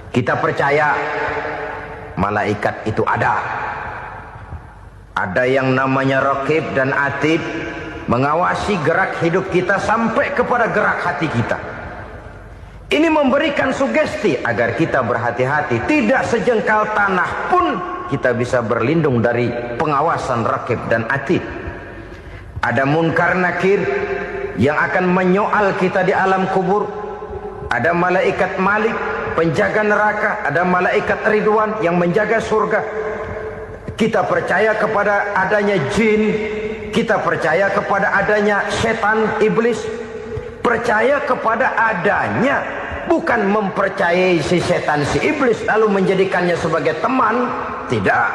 [SPEAKER 1] Kita percaya malaikat itu ada. Ada yang namanya raqib dan atid, mengawasi gerak hidup kita sampai kepada gerak hati kita. Ini memberikan sugesti agar kita berhati-hati. Tidak sejengkal tanah pun kita bisa berlindung dari pengawasan raqib dan atid. Ada munkar nakir yang akan menyoal kita di alam kubur. Ada malaikat Malik, penjaga neraka. Ada malaikat Ridwan yang menjaga surga. Kita percaya kepada adanya jin. Kita percaya kepada adanya setan, iblis. Percaya kepada adanya, bukan mempercayai si setan, si iblis lalu menjadikannya sebagai teman. Tidak.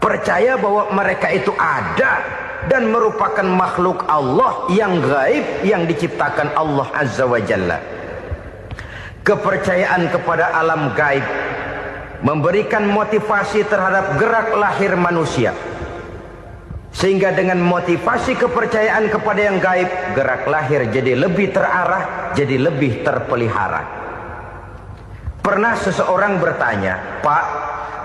[SPEAKER 1] Percaya bahwa mereka itu ada dan merupakan makhluk Allah yang gaib, yang diciptakan Allah Azza wa Jalla. Kepercayaan kepada alam gaib memberikan motivasi terhadap gerak lahir manusia, sehingga dengan motivasi kepercayaan kepada yang gaib, gerak lahir jadi lebih terarah, jadi lebih terpelihara. Pernah seseorang bertanya, "Pak,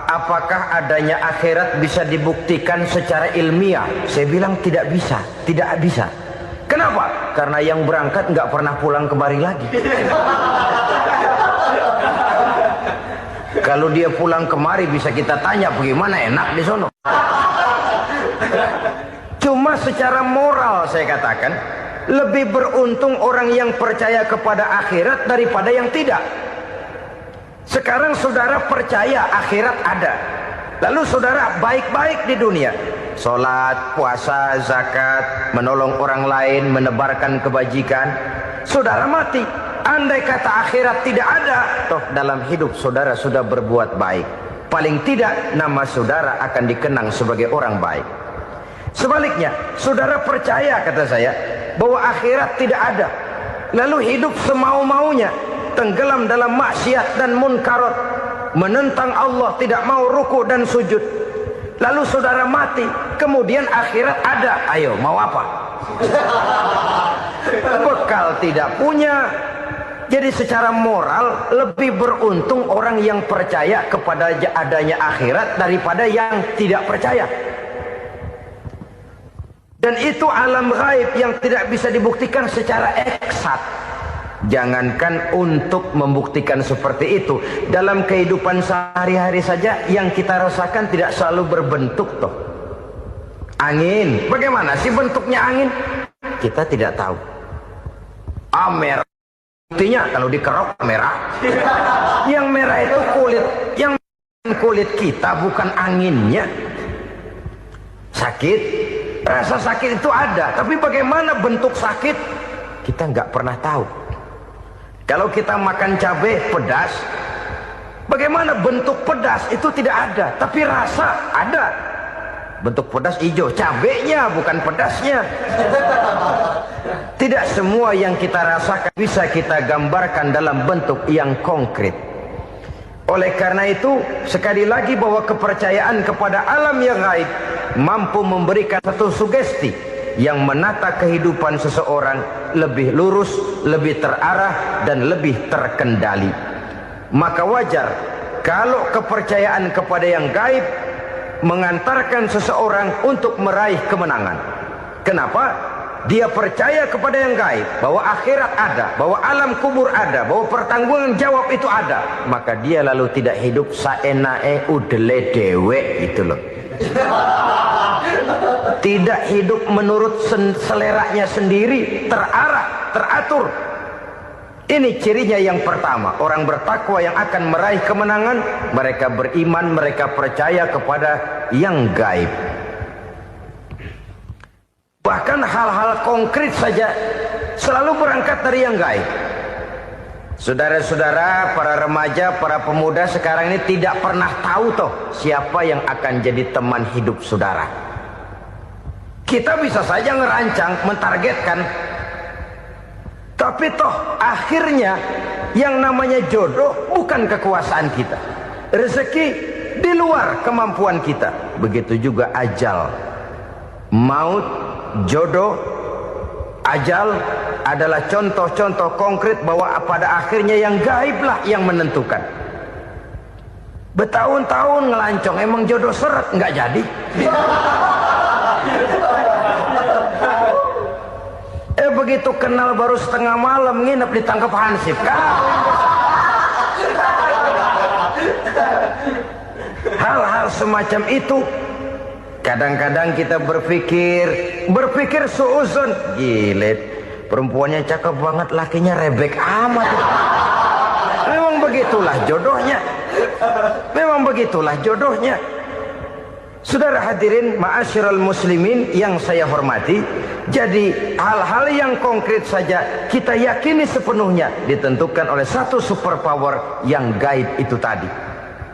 [SPEAKER 1] apakah adanya akhirat bisa dibuktikan secara ilmiah?" Saya bilang tidak bisa, tidak bisa. Kenapa? Karena yang berangkat nggak pernah pulang kembali lagi. Kalau dia pulang kemari bisa kita tanya bagaimana enak di sono. Cuma secara moral saya katakan, lebih beruntung orang yang percaya kepada akhirat daripada yang tidak. Sekarang saudara percaya akhirat ada, lalu saudara baik-baik di dunia, sholat, puasa, zakat, menolong orang lain, menebarkan kebajikan. Saudara mati, andai kata akhirat tidak ada, toh dalam hidup saudara sudah berbuat baik. Paling tidak nama saudara akan dikenang sebagai orang baik. Sebaliknya, saudara percaya, kata saya, bahwa akhirat tidak ada, lalu hidup semau-maunya, tenggelam dalam maksiat dan munkarat, menentang Allah, tidak mau ruku dan sujud. Lalu saudara mati, kemudian akhirat ada. Ayo, mau apa? Bekal tidak punya. Jadi secara moral lebih beruntung orang yang percaya kepada adanya akhirat daripada yang tidak percaya. Dan itu alam gaib yang tidak bisa dibuktikan secara eksat. Jangankan untuk membuktikan seperti itu, dalam kehidupan sehari-hari saja yang kita rasakan tidak selalu berbentuk toh. Angin, bagaimana sih bentuknya angin? Kita tidak tahu. Merah, buktinya kalau dikerok merah. Yang merah itu kulit, yang kulit kita bukan anginnya. Sakit, rasa sakit itu ada, tapi bagaimana bentuk sakit kita nggak pernah tahu. Kalau kita makan cabai pedas, bagaimana bentuk pedas itu tidak ada, tapi rasa ada. Bentuk pedas hijau, cabainya bukan pedasnya. Tidak semua yang kita rasakan bisa kita gambarkan dalam bentuk yang konkret. Oleh karena itu, sekali lagi bahwa kepercayaan kepada alam yang gaib mampu memberikan satu sugesti yang menata kehidupan seseorang lebih lurus, lebih terarah, dan lebih terkendali. Maka wajar kalau kepercayaan kepada yang gaib mengantarkan seseorang untuk meraih kemenangan. Kenapa? Dia percaya kepada yang gaib, bahwa akhirat ada, bahwa alam kubur ada, bahwa pertanggungan jawab itu ada. Maka dia lalu tidak hidup saenae udele dewe itu loh. Tidak hidup menurut seleranya sendiri, terarah, teratur. Ini cirinya yang pertama. Orang bertakwa yang akan meraih kemenangan, mereka beriman, mereka percaya kepada yang gaib. Bahkan hal-hal konkret saja selalu berangkat dari yang gaib. Saudara-saudara, para remaja, para pemuda sekarang ini tidak pernah tahu toh siapa yang akan jadi teman hidup saudara. Kita bisa saja ngerancang, mentargetkan, tapi toh akhirnya yang namanya jodoh bukan kekuasaan kita. Rezeki di luar kemampuan kita. Begitu juga ajal. Maut, jodoh, ajal adalah contoh-contoh konkret bahwa pada akhirnya yang gaiblah yang menentukan. Bertahun-tahun ngelancong, emang jodoh seret, nggak jadi. Begitu kenal baru setengah malam nginep ditangkap hansip kan. Hal-hal semacam itu kadang-kadang kita berpikir suuzon, gilet, perempuannya cakep banget, lakinya rebek amat. Memang begitulah jodohnya. Memang begitulah jodohnya. Saudara hadirin ma'asyiral muslimin yang saya hormati, jadi hal-hal yang konkret saja kita yakini sepenuhnya ditentukan oleh satu superpower yang gaib itu tadi.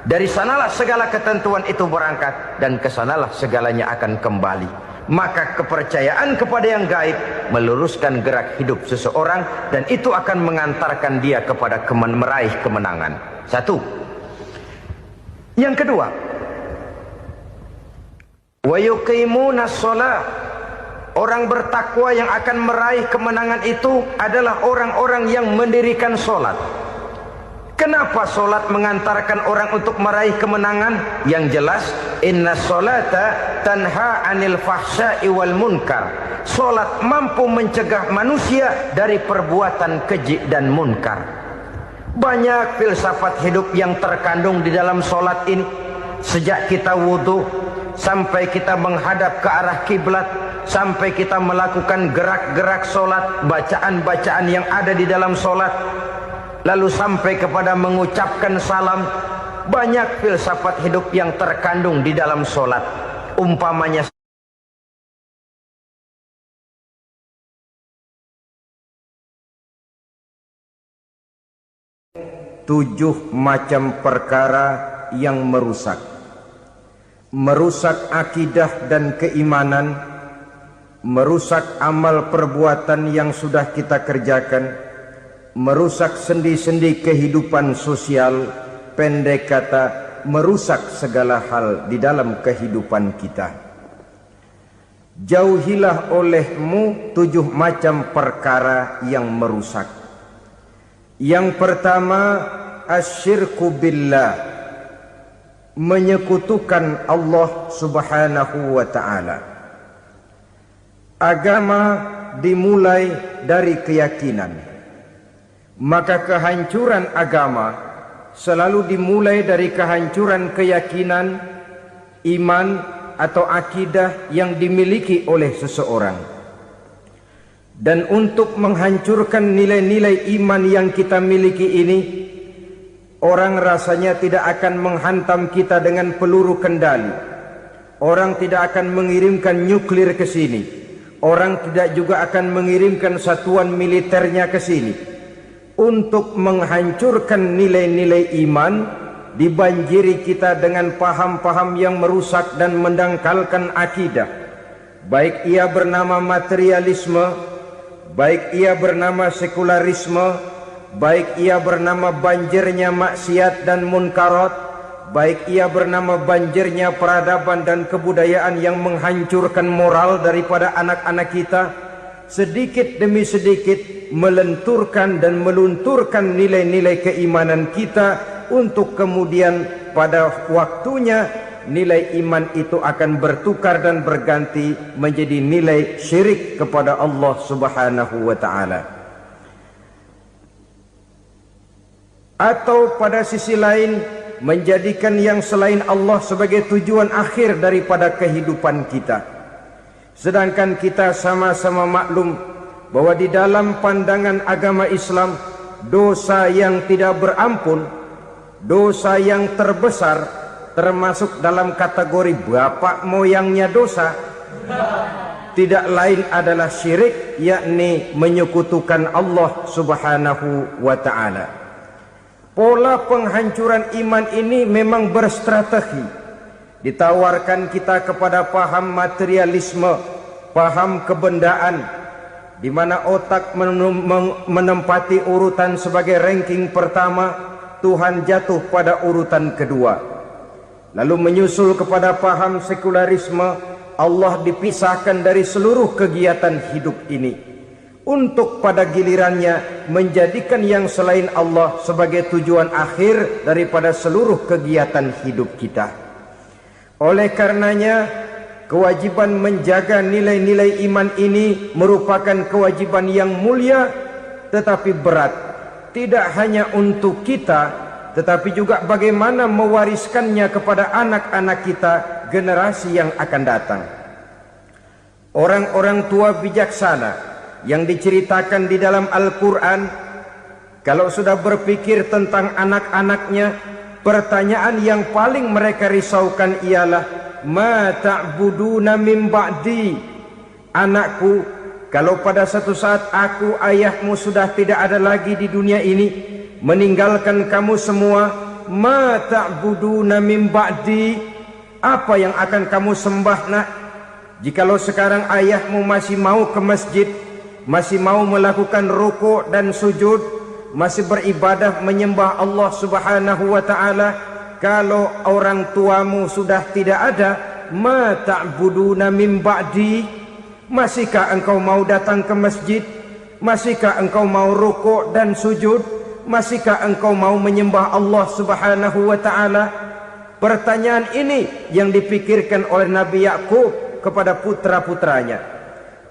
[SPEAKER 1] Dari sanalah segala ketentuan itu berangkat dan kesanalah segalanya akan kembali. Maka kepercayaan kepada yang gaib meluruskan gerak hidup seseorang dan itu akan mengantarkan dia kepada meraih kemenangan. Satu. Yang kedua, wa yuqimuna shalah. Orang bertakwa yang akan meraih kemenangan itu adalah orang-orang yang mendirikan sholat. Kenapa sholat mengantarkan orang untuk meraih kemenangan? Yang jelas, inna sholata tanha anil fahsya'i wal munkar. Sholat mampu mencegah manusia dari perbuatan keji dan munkar. Banyak filsafat hidup yang terkandung di dalam sholat ini. Sejak kita wudhu sampai kita menghadap ke arah kiblat, sampai kita melakukan gerak-gerak sholat, bacaan-bacaan yang ada di dalam sholat, lalu sampai kepada mengucapkan salam. Banyak filsafat hidup yang terkandung di dalam sholat. Umpamanya 7 macam perkara yang merusak akidah dan keimanan, merusak amal perbuatan yang sudah kita kerjakan, merusak sendi-sendi kehidupan sosial, pendek kata merusak segala hal di dalam kehidupan kita. Jauhilah olehmu 7 macam perkara yang merusak. Yang pertama, asyirku billah, menyekutukan Allah subhanahu wa ta'ala.
[SPEAKER 3] Agama dimulai dari keyakinan. Maka kehancuran agama selalu dimulai dari kehancuran keyakinan, iman atau akidah yang dimiliki oleh seseorang. Dan untuk menghancurkan nilai-nilai iman yang kita miliki ini, orang rasanya tidak akan menghantam kita dengan peluru kendali. Orang tidak akan mengirimkan nuklir ke sini. Orang tidak juga akan mengirimkan satuan militernya ke sini. Untuk menghancurkan nilai-nilai iman, dibanjiri kita dengan paham-paham yang merusak dan mendangkalkan akidah. Baik ia bernama materialisme, baik ia bernama sekularisme, baik ia bernama banjirnya maksiat dan munkarat, baik ia bernama banjirnya peradaban dan kebudayaan yang menghancurkan moral daripada anak-anak kita, sedikit demi sedikit melenturkan dan melunturkan nilai-nilai keimanan kita, untuk kemudian pada waktunya nilai iman itu akan bertukar dan berganti menjadi nilai syirik kepada Allah Subhanahu wa ta'ala. Atau pada sisi lain, menjadikan yang selain Allah sebagai tujuan akhir daripada kehidupan kita. Sedangkan kita sama-sama maklum bahwa di dalam pandangan agama Islam, dosa yang tidak berampun, dosa yang terbesar, termasuk dalam kategori bapak moyangnya dosa, tidak lain adalah syirik, yakni menyekutukan Allah Subhanahu wa ta'ala. Pola penghancuran iman ini memang berstrategi. Ditawarkan kita kepada paham materialisme, paham kebendaan, di mana otak menempati urutan sebagai ranking pertama, Tuhan jatuh pada urutan kedua. Lalu menyusul kepada paham sekularisme, Allah dipisahkan dari seluruh kegiatan hidup ini, untuk pada gilirannya menjadikan yang selain Allah sebagai tujuan akhir daripada seluruh kegiatan hidup kita. Oleh karenanya, kewajiban menjaga nilai-nilai iman ini merupakan kewajiban yang mulia tetapi berat, tidak hanya untuk kita, tetapi juga bagaimana mewariskannya kepada anak-anak kita, generasi yang akan datang. Orang-orang tua bijaksana yang diceritakan di dalam Al-Quran, kalau sudah berpikir tentang anak-anaknya, pertanyaan yang paling mereka risaukan ialah, ma ta'buduna min ba'di. Anakku, kalau pada satu saat aku, ayahmu sudah tidak ada lagi di dunia ini, meninggalkan kamu semua, ma ta'buduna min ba'di, apa yang akan kamu sembah nak? Jikalau sekarang ayahmu masih mau ke masjid, masih mau melakukan rukuk dan sujud, masih beribadah menyembah Allah Subhanahu wa ta'ala, kalau orang tuamu sudah tidak ada, ma ta'buduna min ba'di, masihkah engkau mau datang ke masjid? Masihkah engkau mau rukuk dan sujud? Masihkah engkau mau menyembah Allah Subhanahu wa ta'ala? Pertanyaan ini yang dipikirkan oleh Nabi Yakub kepada putra-putranya.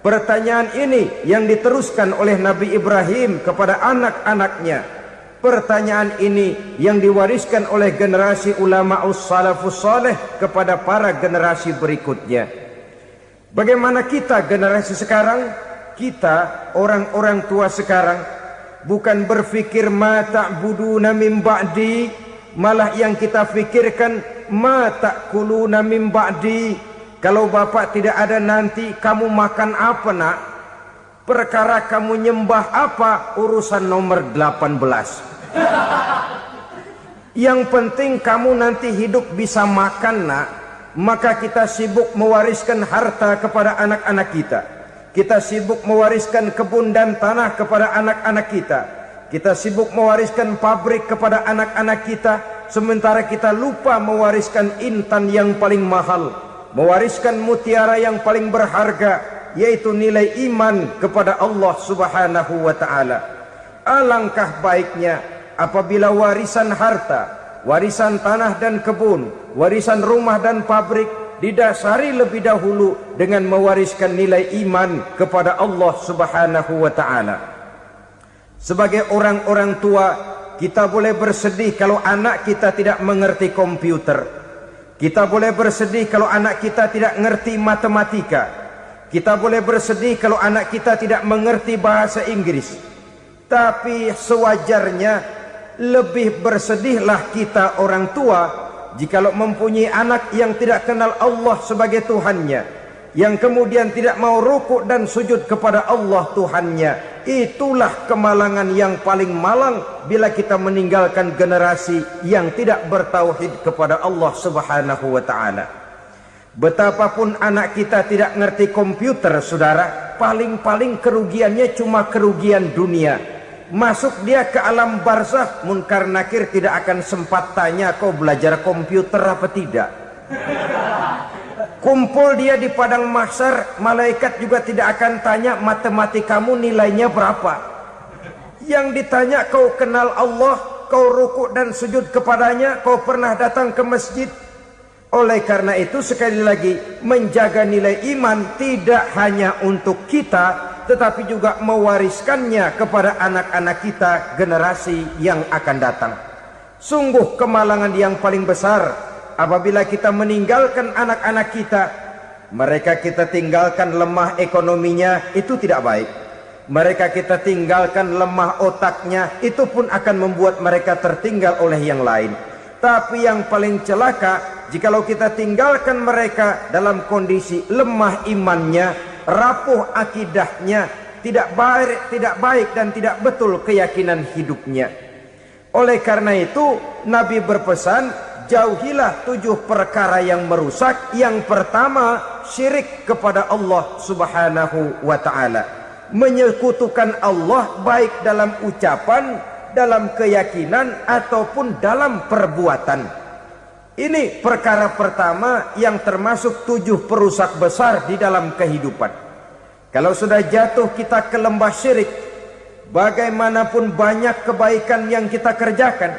[SPEAKER 3] Pertanyaan ini yang diteruskan oleh Nabi Ibrahim kepada anak-anaknya. Pertanyaan ini yang diwariskan oleh generasi ulama salafus saleh kepada para generasi berikutnya. Bagaimana kita generasi sekarang? Kita orang-orang tua sekarang bukan berfikir ma ta'buduna min ba'di, malah yang kita fikirkan ma ta'kuluna min ba'di. Kalau bapak tidak ada nanti kamu makan apa nak? Perkara kamu nyembah apa, urusan nomor 18. Yang penting kamu nanti hidup bisa makan nak. Maka kita sibuk mewariskan harta kepada anak-anak kita. Kita sibuk mewariskan kebun dan tanah kepada anak-anak kita. Kita sibuk mewariskan pabrik kepada anak-anak kita, sementara kita lupa mewariskan intan yang paling mahal, mewariskan mutiara yang paling berharga, yaitu nilai iman kepada Allah Subhanahu wa ta'ala. Alangkah baiknya apabila warisan harta, warisan tanah dan kebun, warisan rumah dan pabrik didasari lebih dahulu dengan mewariskan nilai iman kepada Allah Subhanahu wa taala. Sebagai orang-orang tua, kita boleh bersedih kalau anak kita tidak mengerti komputer. Kita boleh bersedih kalau anak kita tidak mengerti matematika. Kita boleh bersedih kalau anak kita tidak mengerti bahasa Inggris. Tapi sewajarnya lebih bersedihlah kita orang tua jikalau mempunyai anak yang tidak kenal Allah sebagai Tuhannya, yang kemudian tidak mau rukuk dan sujud kepada Allah Tuhannya. Itulah kemalangan yang paling malang bila kita meninggalkan generasi yang tidak bertauhid kepada Allah Subhanahu wa taala. Betapapun anak kita tidak ngerti komputer, saudara, paling-paling kerugiannya cuma kerugian dunia. Masuk dia ke alam barzakh, munkar nakir tidak akan sempat tanya kau belajar komputer apa tidak. Kumpul dia di padang mahsyar, malaikat juga tidak akan tanya matematikamu nilainya berapa. Yang ditanya kau kenal Allah, kau rukuk dan sujud kepadanya, kau pernah datang ke masjid. Oleh karena itu sekali lagi, menjaga nilai iman tidak hanya untuk kita, tetapi juga mewariskannya kepada anak-anak kita, generasi yang akan datang. Sungguh kemalangan yang paling besar apabila kita meninggalkan anak-anak kita. Mereka kita tinggalkan lemah ekonominya, itu tidak baik. Mereka kita tinggalkan lemah otaknya, itu pun akan membuat mereka tertinggal oleh yang lain. Tapi yang paling celaka, jikalau kita tinggalkan mereka dalam kondisi lemah imannya, rapuh akidahnya, tidak baik dan tidak betul keyakinan hidupnya. Oleh karena itu Nabi berpesan, jauhilah 7 perkara yang merusak. Yang pertama, syirik kepada Allah Subhanahu wa taala. Menyekutukan Allah baik dalam ucapan, dalam keyakinan ataupun dalam perbuatan. Ini perkara pertama yang termasuk 7 perusak besar di dalam kehidupan. Kalau sudah jatuh kita ke lembah syirik, bagaimanapun banyak kebaikan yang kita kerjakan,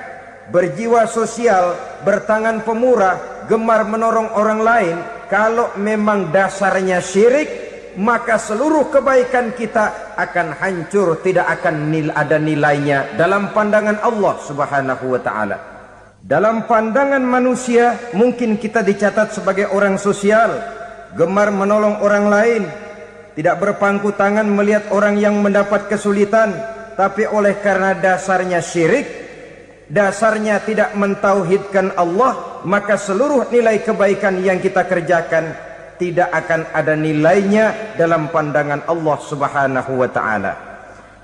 [SPEAKER 3] berjiwa sosial, bertangan pemurah, gemar menolong orang lain, kalau memang dasarnya syirik, maka seluruh kebaikan kita akan hancur, tidak akan ada nilainya dalam pandangan Allah Subhanahu wa taala. Dalam pandangan manusia, mungkin kita dicatat sebagai orang sosial, gemar menolong orang lain, tidak berpangku tangan melihat orang yang mendapat kesulitan, tapi oleh karena dasarnya syirik, dasarnya tidak mentauhidkan Allah, maka seluruh nilai kebaikan yang kita kerjakan tidak akan ada nilainya dalam pandangan Allah Subhanahu wa taala.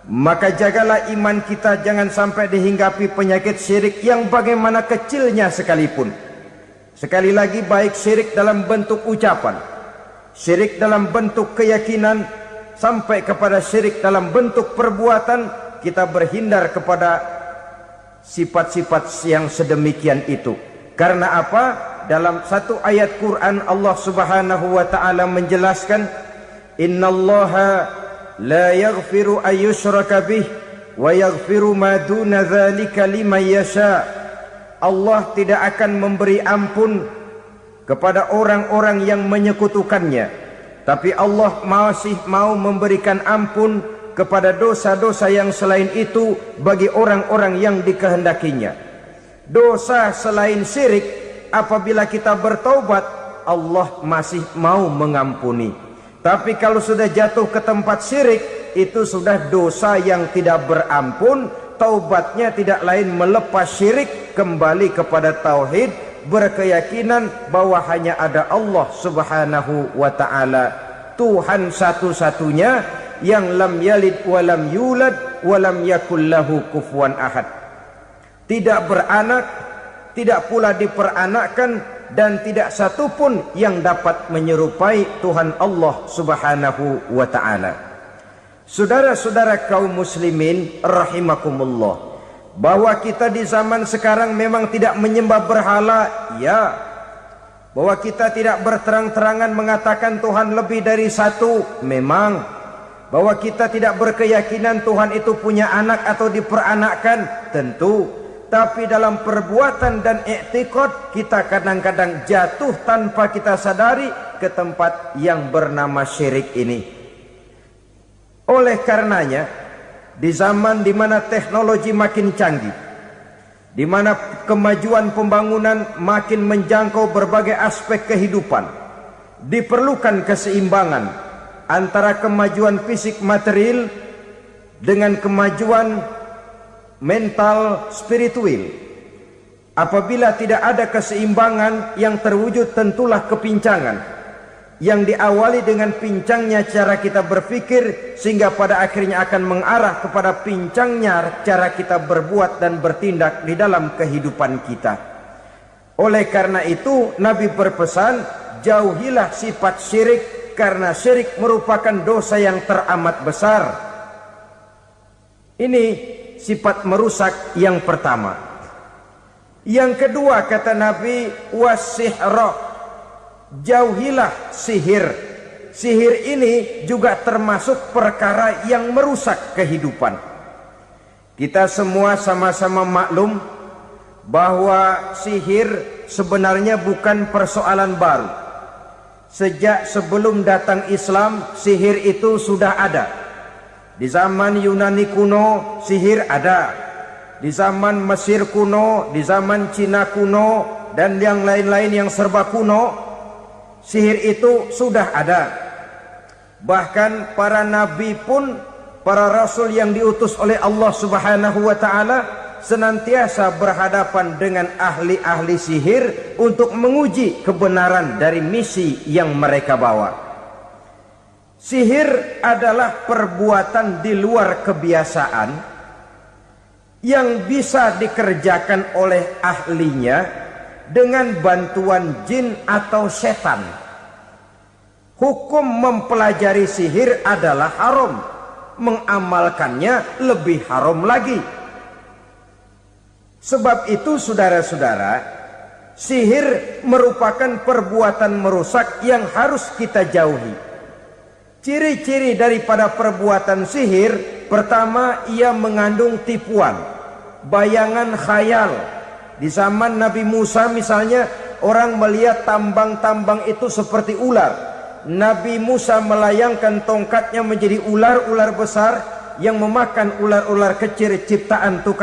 [SPEAKER 3] Maka jagalah iman kita jangan sampai dihinggapi penyakit syirik yang bagaimana kecilnya sekalipun. Sekali lagi, baik syirik dalam bentuk ucapan, syirik dalam bentuk keyakinan, sampai kepada syirik dalam bentuk perbuatan, kita berhindar kepada sifat-sifat yang sedemikian itu. Karena apa? Dalam satu ayat Quran Allah Subhanahu wa taala menjelaskan, innallaha la yaghfiru ayyushraka bih wa yaghfiru ma duna dzalika liman yasha. Allah tidak akan memberi ampun kepada orang-orang yang menyekutukannya, tapi Allah masih mau memberikan ampun kepada dosa-dosa yang selain itu bagi orang-orang yang dikehendakinya. Dosa selain syirik, apabila kita bertaubat, Allah masih mau mengampuni. Tapi kalau sudah jatuh ke tempat syirik, itu sudah dosa yang tidak berampun. Taubatnya tidak lain melepas syirik, kembali kepada tauhid, berkeyakinan bahwa hanya ada Allah Subhanahu wa taala, Tuhan satu-satunya yang lam yalid walam yulad walam yakul lahu kufuwan ahad. Tidak beranak, tidak pula diperanakkan, dan tidak satu pun yang dapat menyerupai Tuhan Allah Subhanahu wa taala. Saudara-saudara kaum muslimin rahimakumullah, bahwa kita di zaman sekarang memang tidak menyembah berhala, ya. Bahwa kita tidak berterang-terangan mengatakan Tuhan lebih dari satu, memang. Bahwa kita tidak berkeyakinan Tuhan itu punya anak atau diperanakkan, tentu. tapi dalam perbuatan dan i'tiqad kita kadang-kadang jatuh tanpa kita sadari ke tempat yang bernama syirik ini. Oleh karenanya, di zaman di mana teknologi makin canggih, di mana kemajuan pembangunan makin menjangkau berbagai aspek kehidupan, diperlukan keseimbangan antara kemajuan fisik material dengan kemajuan mental spiritual. Apabila tidak ada keseimbangan, yang terwujud tentulah kepincangan, yang diawali dengan pincangnya cara kita berpikir, sehingga pada akhirnya akan mengarah kepada pincangnya cara kita berbuat dan bertindak di dalam kehidupan kita. Oleh karena itu Nabi berpesan, jauhilah sifat syirik, karena syirik merupakan dosa yang teramat besar. Ini sifat merusak yang pertama. Yang kedua kata Nabi, wasihra, jauhilah sihir. Sihir ini juga termasuk perkara yang merusak kehidupan. Kita semua sama-sama maklum bahwa sihir sebenarnya bukan persoalan baru. Sejak sebelum datang Islam, sihir itu sudah ada. Di zaman Yunani kuno, sihir ada. Di zaman Mesir kuno, di zaman Cina kuno, dan yang lain-lain yang serba kuno, sihir itu sudah ada. Bahkan para nabi pun, para rasul yang diutus oleh Allah Subhanahu wa ta'ala, senantiasa berhadapan dengan ahli-ahli sihir untuk menguji kebenaran dari misi yang mereka bawa. Sihir adalah perbuatan di luar kebiasaan yang bisa dikerjakan oleh ahlinya dengan bantuan jin atau setan. Hukum mempelajari sihir adalah haram, mengamalkannya lebih haram lagi. Sebab itu saudara-saudara, sihir merupakan perbuatan merusak yang harus kita jauhi. Ciri-ciri daripada perbuatan sihir, pertama, ia mengandung tipuan, bayangan khayal. Di zaman Nabi Musa misalnya, orang melihat tambang-tambang itu seperti ular. Nabi Musa melayangkan tongkatnya menjadi ular-ular besar yang memakan ular-ular kecil ciptaan tukang